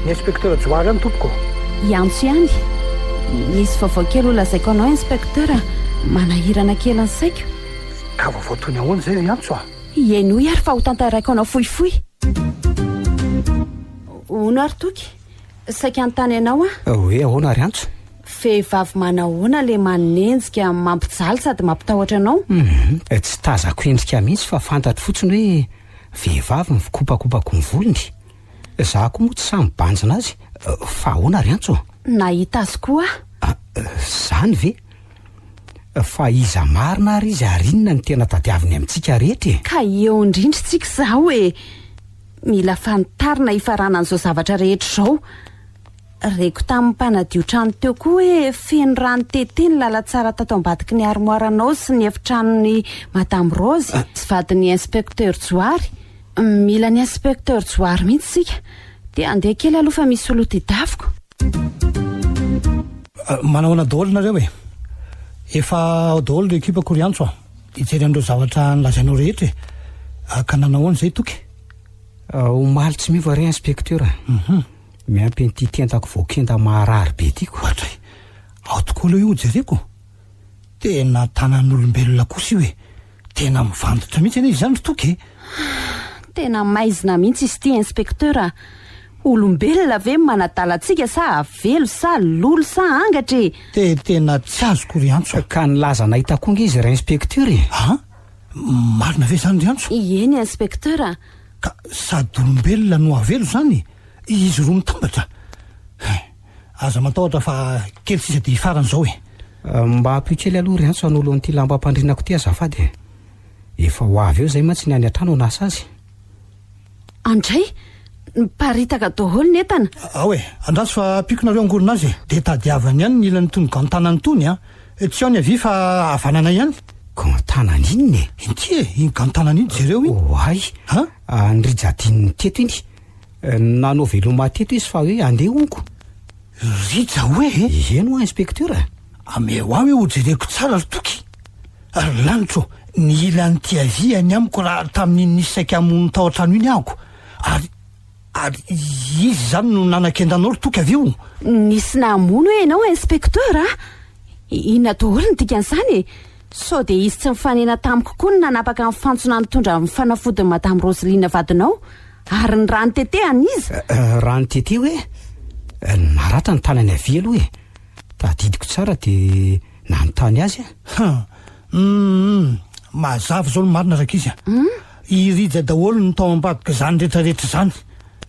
ny inspecteur Joary any tompoko iantso ihany misy vaovao kely ho lazaiko anao inspecteur manahirana kely ny saiko ka vaovao toy ny ahoana zay Riantso eno ary fa ho tantaraiko anao fohifohy ono ary toky saika antany ianao hoe ahoana Riantso vehivavy manahoana le manenjika mampijaly sady mampitahotra anao tsy tazako endrika mihitsy fa fantatro fotsiny hoe vehivavy mifikopakopako ny volony za koa moa tsy samy banjina azy fa ahoana Riantso nahita azy koa zany ve fa iza marina ary izy arinona ny tena tadiaviny amintsika rehetra ka eo indrindry tsika zaho mila fanitarina hifarana an'izao zavatra rehetra izao reko tamin'ny mpanadio trano teo koa hoe feno rano tete ny lala tsara tato ambadiky ny armoiranao sy ny efitranony madame Rose sy vadin'ny inspecteur Joary. Mila ny inspecteur Joary mihitsy sika dia andeha kely aloha fa misy olo tedaviko. Manahoana daholo nareo e, efa daholo ro ekipa Koriantso hijery andreo zavatra nylazainao rehetra e, ka nanahoana izay toky? Omaly tsy miva re inspecteur. Miampy n'ity tiantako voakenda maharary be tiako. Hatray, ao tokoa aloha io jereko. Tena tanan'olombelona kosa io e, tena mivandotra mihitsy anie izy zany toky e. Tena maizina mihitsy izy ity inspecteur. Olombelona ve manadalantsika sa avelo sa lolo sa angatra e? Tena tsy azo Koriantso. Ka nilaza nahita konga izy ra inspecteur e. Marina ve zany Riantso? Eny inspecteur. Ka sady olombelona no avelo zany, izy roa mitambatra. Aza matahotra fa kely sisa dia faran'izao e. Mba ampikely aloha Riantso an'oloan'ity lamba ampandrinako ty azafady e. Efa ho avy eo zay mantsy ny any an-trano nasa azy. Andray, paritaka daholo netana. Aoe, andraso fa ampikonareo angorona azy dia tadiavany ihany ny ilany tony gantanany tony tsy ao ny avy fa havanana ihany. Gantanany inny e? Inty e, iny gantanany iny jereo iny. Oay, nirajadininy teto iny. Nanao veloma teto izy fa hoe andeha onko. Rija hoe e? Eno inspecteur. Ameo aho ho jereko tsara ry toky. Ary lanitro, ny ilany ty aviany amiko raha tamin'iny nisaika amony tao an-trano iny ahako. Ary izy zany no nanan-kendanao ry toky avy io. Nisy namono enao inspecteur inona daholo ny dikan'izany e? Sao dia izy tsy mifanena tamiko koa no nanapaka ny fantsona nitondra amin'ny fanafodiny madame Roseline vadinao ary ny rano tete an'izy. Rano tete hoe naratra ny tanany avy aloha e. Tadidiko tsara dia nanontany azy mazava zao ny marina raka izy irija daholo ny tao ambadika zany rehetrarehetra zany.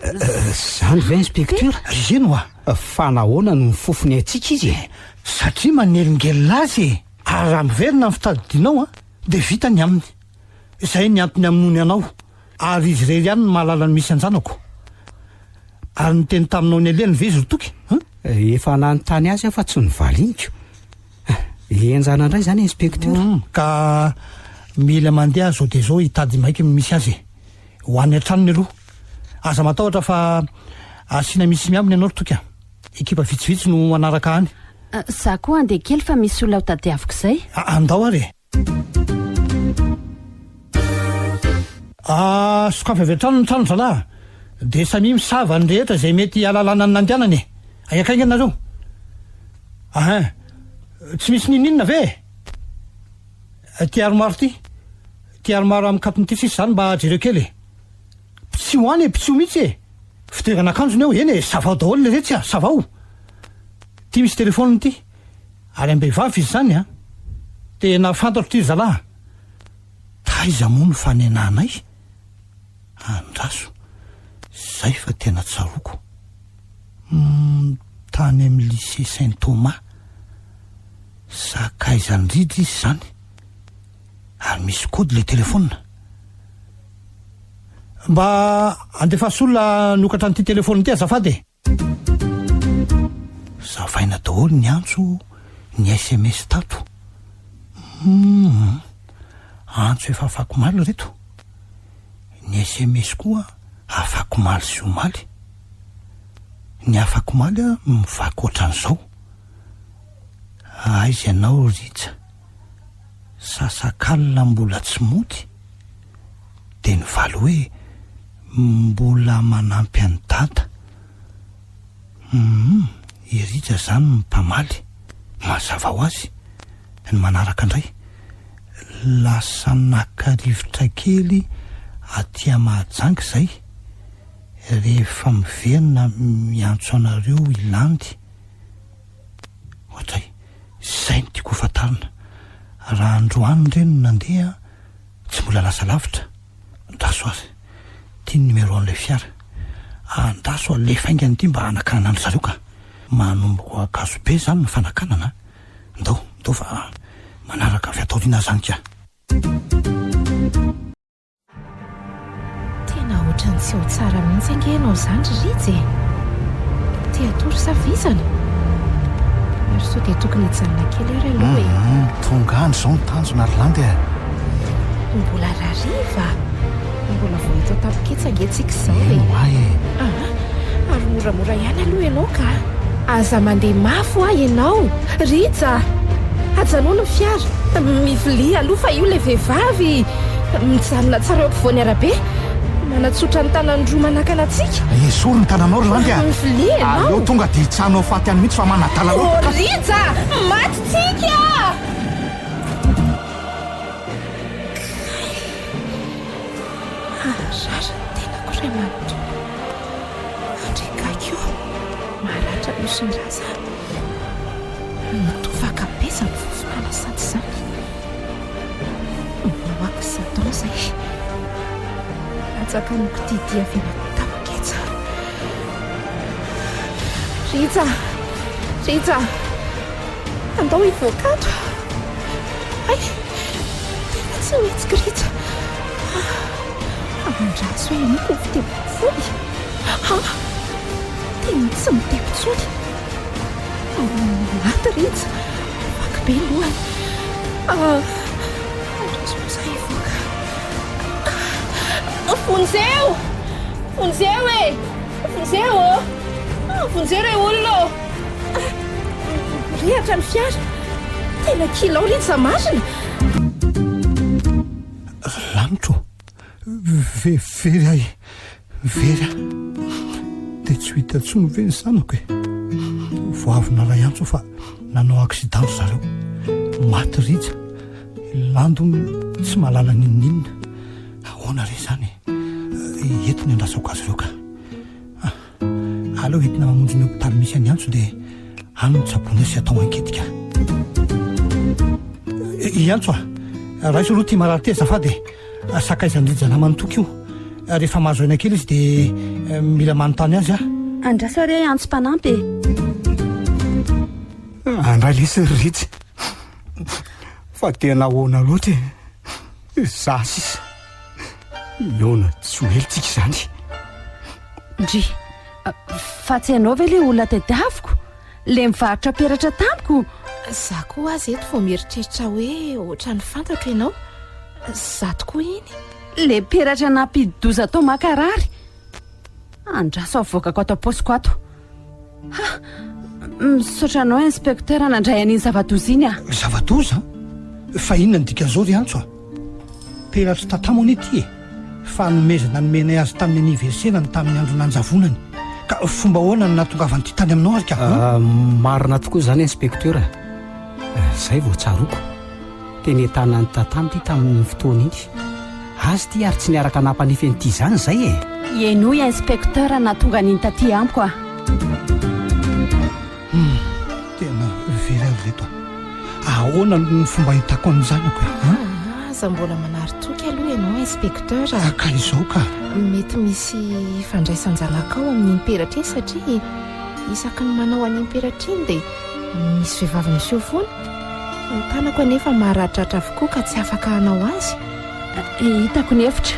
Zany ve inspecteur? Ino fa nahoana no mifofony atsika izy e? Satria manelingelina azy e. Ary raha miverina ny fitadidianao dia vita ny aminy. Izay ny antony aminony anao. Ary izy irery ihany ny mahalala ny misy anjanako. Ary ny teny taminao ny alehany ve izy ry toky? Efa nanontany azy aho fa tsy nivaliniko. Enjana indray zany inspecteur. Ka mila mandeha zao dia zao hitady maiky misy azy ho any an-tranony aloha. Aza matahotra fa asiana misy miaminy ianao ry toky ekipa vitsivitsy no anaraka any. Za koa andeha kely fa misy olona ho tadiaviko izay. Andao ary sokafy avy an-trano ny trano zalahy dia samy misava ny rehetra izay mety alalana ny nandianany e. Aiakainga anareo tsy misy ninninona ve ty aromaro ty aromaro amin'ny kapony ty sisy zany mba jereo kely tsy hoany pitsio mihitsy e. Fitoerana akanjony eo eny e, savao daholo le retsy savao. Ty misy telefoniny ty ary ambehivavy izy zany tena fantatro ty zalahy. Taiza moa no fanenanay andraso zay fa tena tsaroko. Tany amin'ny lycée Saint Thomas Sakaizanydritra izy zany ary misy kody le telefona. Mba andefasolona nokatra n'ity telefony ty azafady zavaina daholo ny antso ny SMS tato. Antso efa afako maly reto, ny SMS koa afako maly sy omaly. Ny afako maly mivaky ohatran'izao. Aizy ianao Rija, sasakalina mbola tsy mody dia ny valo hoe mbola manampy any dada. Irija zany mpamaly mazava ho azy. Ny manaraka indray lasa nakarivotra kely atỳ Mahajanga izay rehefa miverina miantso anareo ilandy. Ohatray izay no tiako hofantarina. Raha androany ireny no nandeha tsy mbola lasa lavitra. Andaso azy tia ny numero an'ilay fiara. Andaso alefa aingany ity mba hanakanana andro zareo ka manomboka akazo be zany ny fanakanana. Ndao fa manaraka avy ataoriana zany ka. Tena ohatran'ny tsy ho tsara mihitsy angenao zany Rija. tsy atory savizana ary so dia tokony hijanona kely ary aloha e. Tonga andro izao nitanjona ary landy e. Mbola rariva, mbola vao eto tapiketsangetsiaka izao e. Ay Ary moramora ihany aloha ianao ka aza mandeha mafy ahy ianao. Rija, ajanona ny fiara, mivilia aloha fa io ilay vehivavy mijanona tsara eo ampovoany arabe, manatsotra ny tanan'androa manakana antsika. esory ny tananao ry landy a. Mivilia ianao. Aleo tonga dia hitsanao faty any mihitsy fa manadala loatra. Rija, matytsika! Rara tena koray manitra. Andrekako io maratra nosondraza. Mitovaka beza ny fofonana sady izany. Manoaka Satan izay. Atsaka noko tidia avena tapiketsa. Rija, andao hivoakato. Ay, tena tsy hohetsika Rija. Amandraso hoe niko fitebofony. Tena tsy mitebontsony. Maty Rija, vaky be lohany. Amandraso mosa hivoaka. Vonjeo e! Vonjeo re olona. Rehatra ny fiara. Tena kilao Rija marina. Lanitro very ahy very a dia tsy hita ntsony ve ny zanako e. Voavina ray antso fa nanao aksidanto zareo, maty Rija, lando tsy mahalala ninninona. Ahoana re zany entiny andrasako azy ireo ka. Aleo entina mamonjy ny hopitaly misy any antso dia any ny tsabona sy atao anketika. Iantso a raisy roa tia marary ty azafady sakaizany Rija namanotoka io. Rehefa mahazo aina kely izy dia mila manontany azy a. Andrasa re antso mpanampy andray lesy Rija fa tena ahoana loatra e. Zasy iona tsy hoelitsika izany. Ndry fa tsy hainao ve le olona tadiaviko le mivarotra peratra tamiko. Za koa azy eto vao mieritreritra hoe ohatra ny fantatro ianao. Za tokoa iny le peratra nampidoza tao makarary. Andraso avoakako ato am-posiko ato. Misaotra anao inspektera nandray an'iny zava-doza iny a. Zava-doza? Fa inona ny dika zao ry antso a? Peratra tatamo any ety e. Fa nomezana nomenay azy tamin'ny aniversena tamin'ny andro nanjavonany. Ka fomba ahoana no natongavany ty tany aminao ary ka? Marina tokoa izany inspektera. Izay vao tsaroko. Teny entana ny tatamo ty tamin'ny fotoana iny. Azy ty ary tsy niaraka nampanifeny ty izany izay e. Ieno inspektera natonga niny taty amiko a. Tena very avy reto ahoana ny fomba hitako amin'ny zanako e. Aza mbola manaritoky aloha ianao inspektera. Ka izao ka mety misy fandraisan-janakao amin'iny peratra iny satria isaky ny manao an'iny peratra iny dia misy vehivavy miseho foana. Ny tanako anefa maharatratra avokoa ka tsy afaka hanao azy. Hitako ny hevitra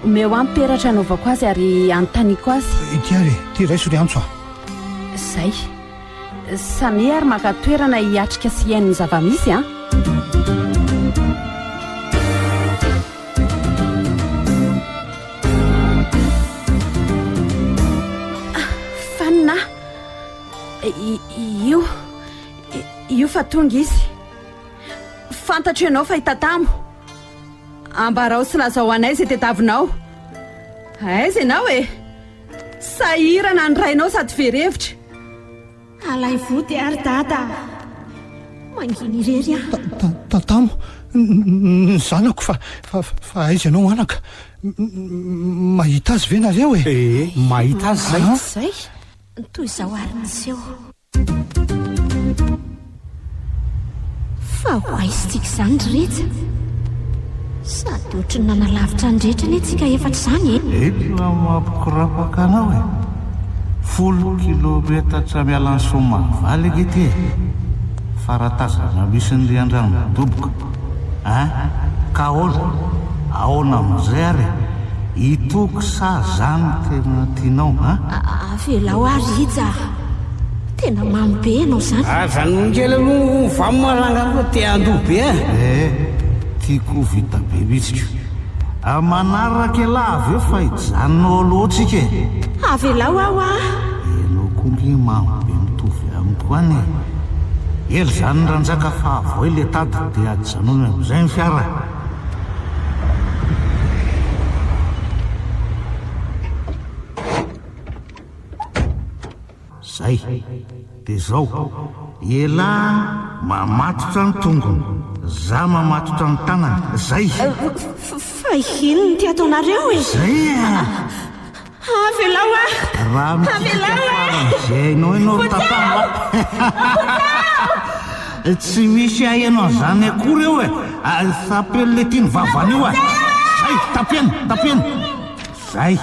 omeo amin'ny peratra anaovako azy ary anontaniko azy. Ity ary ty raiso ry antso a. Zay samy ary maka toerana hiatrika sy iain'ny zava-misy a. Fanina io fa tonga izy. Fantatro ianao fa hitatamo ambarao sy lazao anay izay tetavinao. Aiza ianao e. Sahirana ny rainao sady verevitra. Alay vody ary dada manginy irery a. Tatamo ny zanako fa aiza ianao anaka. Mahita azy ve nareo e? Mahita azy zay. Zay toy izao ary niseho fa ho aisytsika izany Rija. Sady ohatry ny nanalavitra ny rehetra ny tsika efatra izany e. Eto mampikorapaka anao e. 10 kilometatra mialan'ny Somavaly ekety e. Faratazana misy ny rian-drano midoboka. Ka ahoana amin'izay ary itoko sa zany tena tianao avelao ary Rija. tena mamy be ianao zany. Zanonykely aloha vamomalanga fa te andoha be tiako vita be mihitsika manaraka elahy avy eo fa hijanonao alohatsika avy elao aho enao koa mamy be mitovy amiko any ely zany ranjaka fa avao ile tady dia ajanony am'izay ny fiara. Zay dia zao elahy mamatotra ny tongony za mamatotra ny tanany zay fa inony ty ataonareo zay avy elao raha miizay ianao tatamba tsy misy ahianao zany akory eo sapelyle ty ny vavany io zay tapiany zay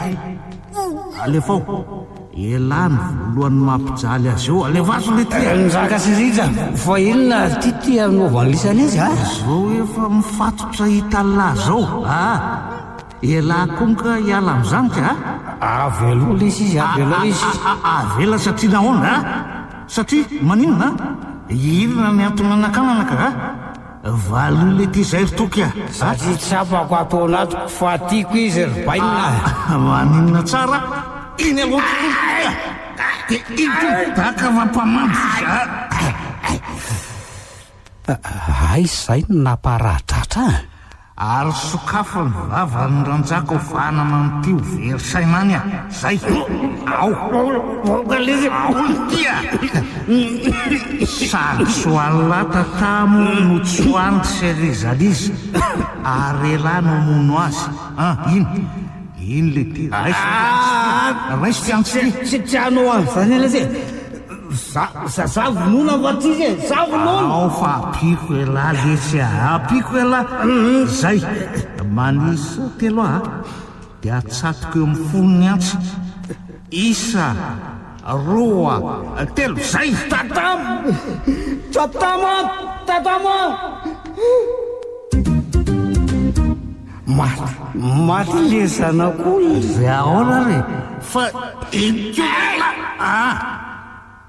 alefao elany voalohany mampijaly azy eo alevaso le ty nizaka siritra fa inona ty anaovany lisany izy zao efa mifatotra hitalahy zao elahy konka hiala am'izany ka avy aloha lesy izy avy aloha izy avela satria nahoana satria maninona irina ny antonanakanana ka valo le ty zay ritoky satria tsapako atao anatiko fa tiako izy rybainina maninona tsara iny aloha itaka mampamamby ay zay naparadratra ary sokafo ny vavany ranjaka ho fanana n'ity ho verisainany zay ao sady soalina tatamo no tsoany serizalizy ary elahy no mono azy iny le ty raisy fiantsy tianao an'izany ela zay za vonona vaty izy za vonona ao fa apiko elahy lesy apiko elahy zay manisa telo dia atsatoko eo amin'ny fonony antsy isa roa telo zay tatamo maty le zanako zay ahoana re fa ikela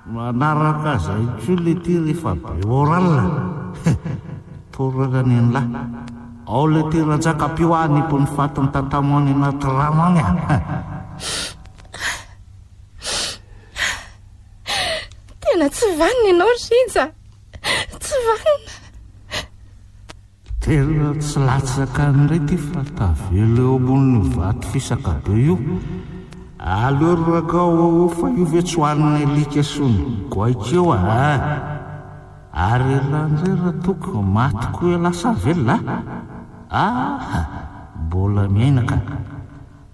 manaraka zay ko le ty rehefa be oralina toraka ny an'lahy ao le ty ranjaka-pio nipo ny fatiny tatamo any anaty rano any tena tsy vanina ianao riza tsy vanina tena tsy latsaka n'ray ty fa tavelo eo amboniny vaty fisaka be io aleorakao fa io vetsoanina elika sony goaikeo ary elan'izay raha toko matiko e lasa velona mbola miainaka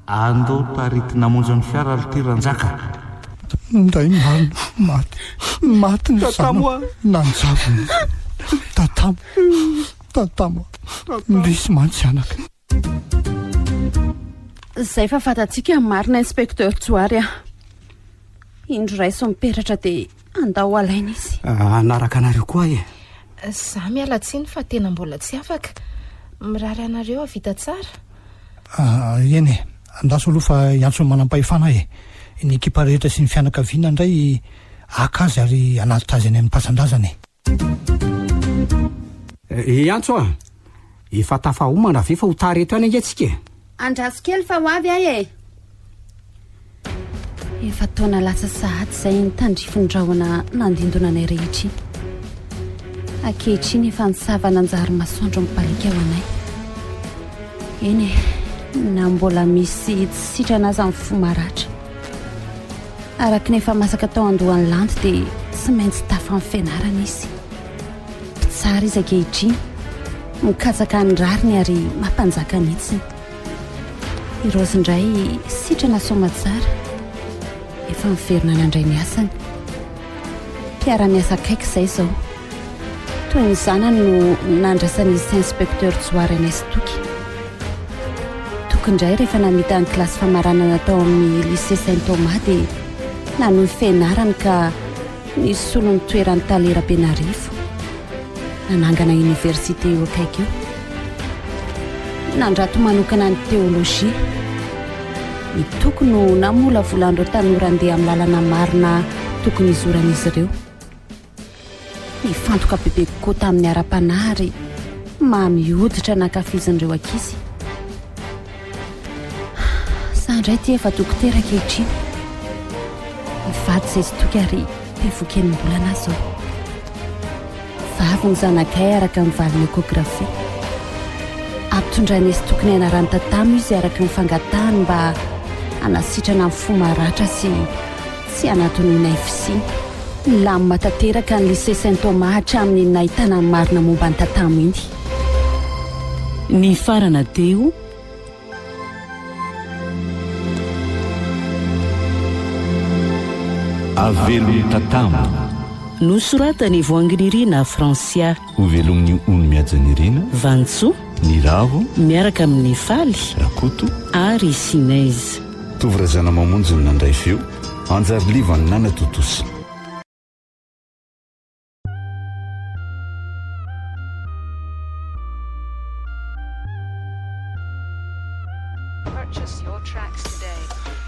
andao taritina monja ny fiara ly ty ranjaka nday maty ny zana nanjavony tatamo ndrisy mantsianaka zay fa fatatsika marina inspekteur tsoary indro raiso miperatra dia andao alaina izy anaraka anareo koa za mialatsiny fa tena mbola tsy afaka mirary anareo avita tsara eny andaso aloha fa iantsony manam-pahefana ny ekipa rehetra sy ny fianakaviana indray akazy ary analitra azy any amin'ny mpasandrazany iantso efa tafahomana ve fa ho tareto any angatsika andraso kely fa ho avy efa taona lasa sahady zay nitandrifondraona nandindona anay rehetra akehitriny efa nisavana anjary masoandro mipalika ao anay eny na mbola misy tsy sitrana azy amin'ny fo maratra araka nefa masaka tao andohan'ny landy dia tsy maintsy tafa amin'ny fianarana izy mpitsara izy akehitriny mikajaka ny rariny ary mampanjaka nitsiny irozy indray sitrana soma tsara efa miverina nandray ny asany mpiara-miasa akaiky izay izao toy ny zanany no nandrasan'izy inspekteur tsoary anay sy toky indray rehefa namita ny kilasy famaranana tao amin'ny lycée Saint Thomas dia nanohy fianarany ka nisy solo ny toerany talera-Benarifo nanangana université eo akaiky eo nandrato manokana ny teolojia ny toko no namola volandro tanora andeha amin'ny lalana marina tokony izoran'izy ireo nifantoka bebe kokoa tamin'ny ara-panary mamihoditra nankafizindreo ankizy sandray ty efa dokotera kehitriny mivady izay sy toky ary mpivoky enim-bolana zao vavy ny zanakay araka mivaliny ekografia ampitondrainy sy tokony hainarany tatamo izy araka mifangatahany mba anasitrana amin'ny fo maratra sy anatonoina ifisiny lamima tanteraka ny lycée Saint Thomas hatramin'ny nahitana ny marina momba ny tatamo iny ny farana teo avelom'ny tatamo nosoratany voanginirina Francia ho velomin'ny olo miajanirina Vantso ny ravo miaraka amin'ny faly rakoto ary Sinaise tovirazana mamonjy ny nandray feo anjary livany nana totosa Purchase your tracks today.